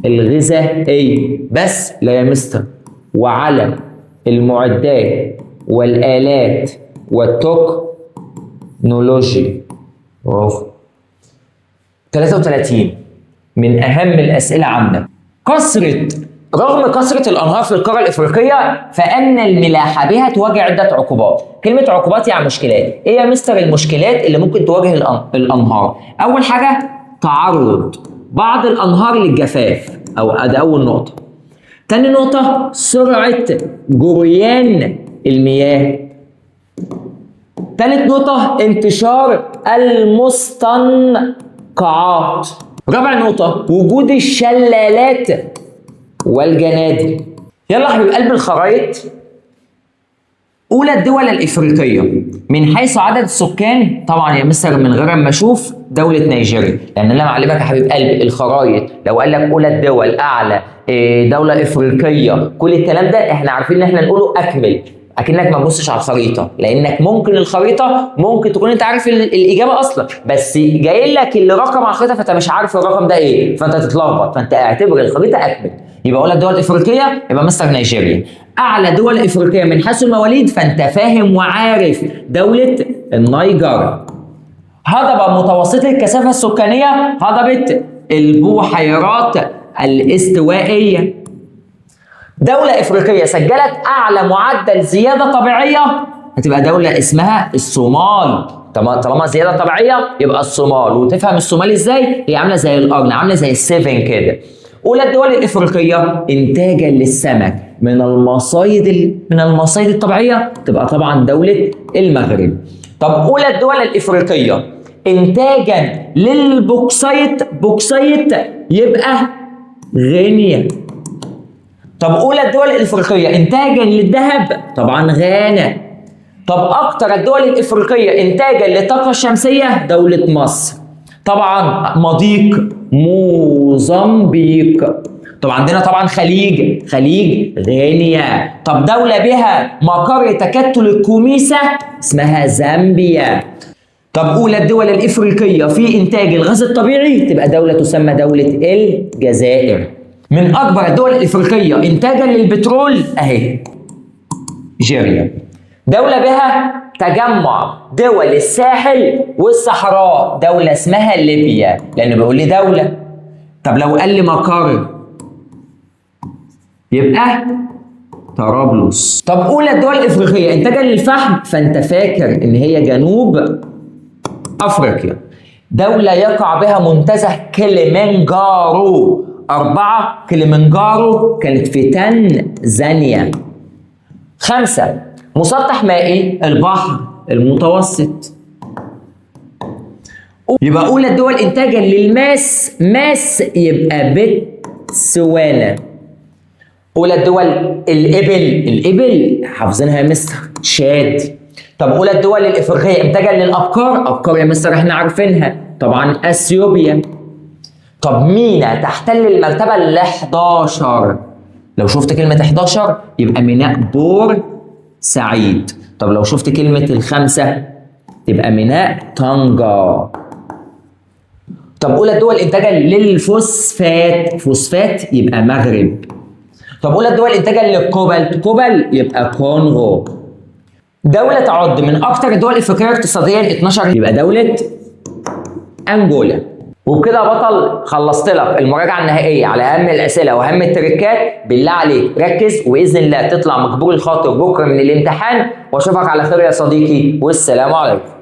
S1: الغذائية بس لا يا مستر، وعلى المعدات والآلات والتكنولوجيا. برافو. 33 من أهم الأسئلة عندك رغم كثرة الأنهار في القارة الإفريقية فإن الملاحة بها تواجه عدة عقوبات. كلمة عقوبات يعني مشكلات. إيه يا مستر المشكلات اللي ممكن تواجه الأنهار؟ أول حاجة تعرض بعض الأنهار للجفاف، ده أول نقطة. تاني نقطة سرعة جريان المياه. تالت نقطة انتشار المستنقعات. رابع نقطة وجود الشلالات والجنادل. يلا حبيب قلب الخرايط. أولى الدول الإفريقية من حيث عدد السكان، طبعا يا مستر من غير ما أشوف دولة نيجيريا، لأن أنا معلمك يا حبيب قلبي الخرايط لو قال لك أولى الدول أعلى دولة إفريقية كل الكلام ده إحنا عارفين إن إحنا نقوله أكمل، أكنك ما تبصش على الخريطة، لأنك ممكن الخريطة ممكن تكون أنت عارف الإجابة أصلا بس جاي لك الرقم على الخريطة فأنت مش عارف الرقم ده إيه، فأنت تتلخبط، فأنت اعتبر الخريطة أكمل. يبقى أولى الدول الإفريقية يبقى مستر نيجيريا. أعلى دول إفريقية من حيث المواليد فأنت فاهم وعارف دولة النيجر. هضبة متوسطة الكثافة السكانية هضبة البحيرات الاستوائية. دولة إفريقية سجلت أعلى معدل زيادة طبيعية هتبقى دولة اسمها الصومال. طالما زيادة طبيعية يبقى الصومال. وتفهم الصومال إزاي؟ هي عاملة زي القرن، عاملة زي السيفن كده. أولى الدول الإفريقية إنتاجا للسمك من المصايد الطبيعية تبقى طبعا دولة المغرب. طب أولى الدول الإفريقية إنتاجا للبوكسايت يبقى غينيا. طب أولى الدول الإفريقية إنتاجا للذهب طبعا غانا. طب أكتر الدول الإفريقية إنتاجا للطاقة الشمسية دولة مصر. طبعا مضيق موزمبيق. طب عندنا طبعا خليج غينيا. طب دولة بها مقر تكتل الكوميسة اسمها زامبيا. طب أولى الدول الإفريقية في إنتاج الغاز الطبيعي تبقى دولة تسمى دولة الجزائر. من أكبر الدول الإفريقية إنتاجا للبترول أهي نيجيريا. دولة بها تجمع دول الساحل والصحراء دولة اسمها ليبيا، لأنه بيقول لي دولة. طب لو قال لي مقر يبقى طرابلس. طب أولى الدول الإفريقية إنتاجا للفحم فأنت فاكر إن هي جنوب أفريقيا. دولة يقع بها منتزه كليمنجارو 4 كليمنجارو كانت في تنزانيا. 5 مسطح مائي البحر المتوسط. يبقى أولى الدول إنتاجا للماس ماس يبقى بتسوانا. أولى الدول الإبل حافظينها يا مستر تشاد. طب أولى الدول الإفريقية إنتاجا للأبقار، أبقار يا مستر إحنا عارفينها طبعا أثيوبيا. طب مينا تحتل المرتبة ال 11؟ لو شفت كلمة 11 يبقى ميناء بور سعيد. طب لو شفت كلمة ال5 تبقى ميناء طنجة. طب أولى الدول إنتاجا للفوسفات، فوسفات يبقى مغرب. طب أولى الدول إنتاجا للكوبالت، كوبال يبقى كونغو. دولة تعد من أكثر الدول الإفريقية اقتصاديا 12 يبقى دولة أنجولا. وبكده يا بطل خلصت لك المراجعة النهائية على أهم الأسئلة وأهم التريكات. بالله عليك ركز وبإذن الله تطلع مقبول الخاطر بكرة من الامتحان، وأشوفك على خير يا صديقي، والسلام عليكم.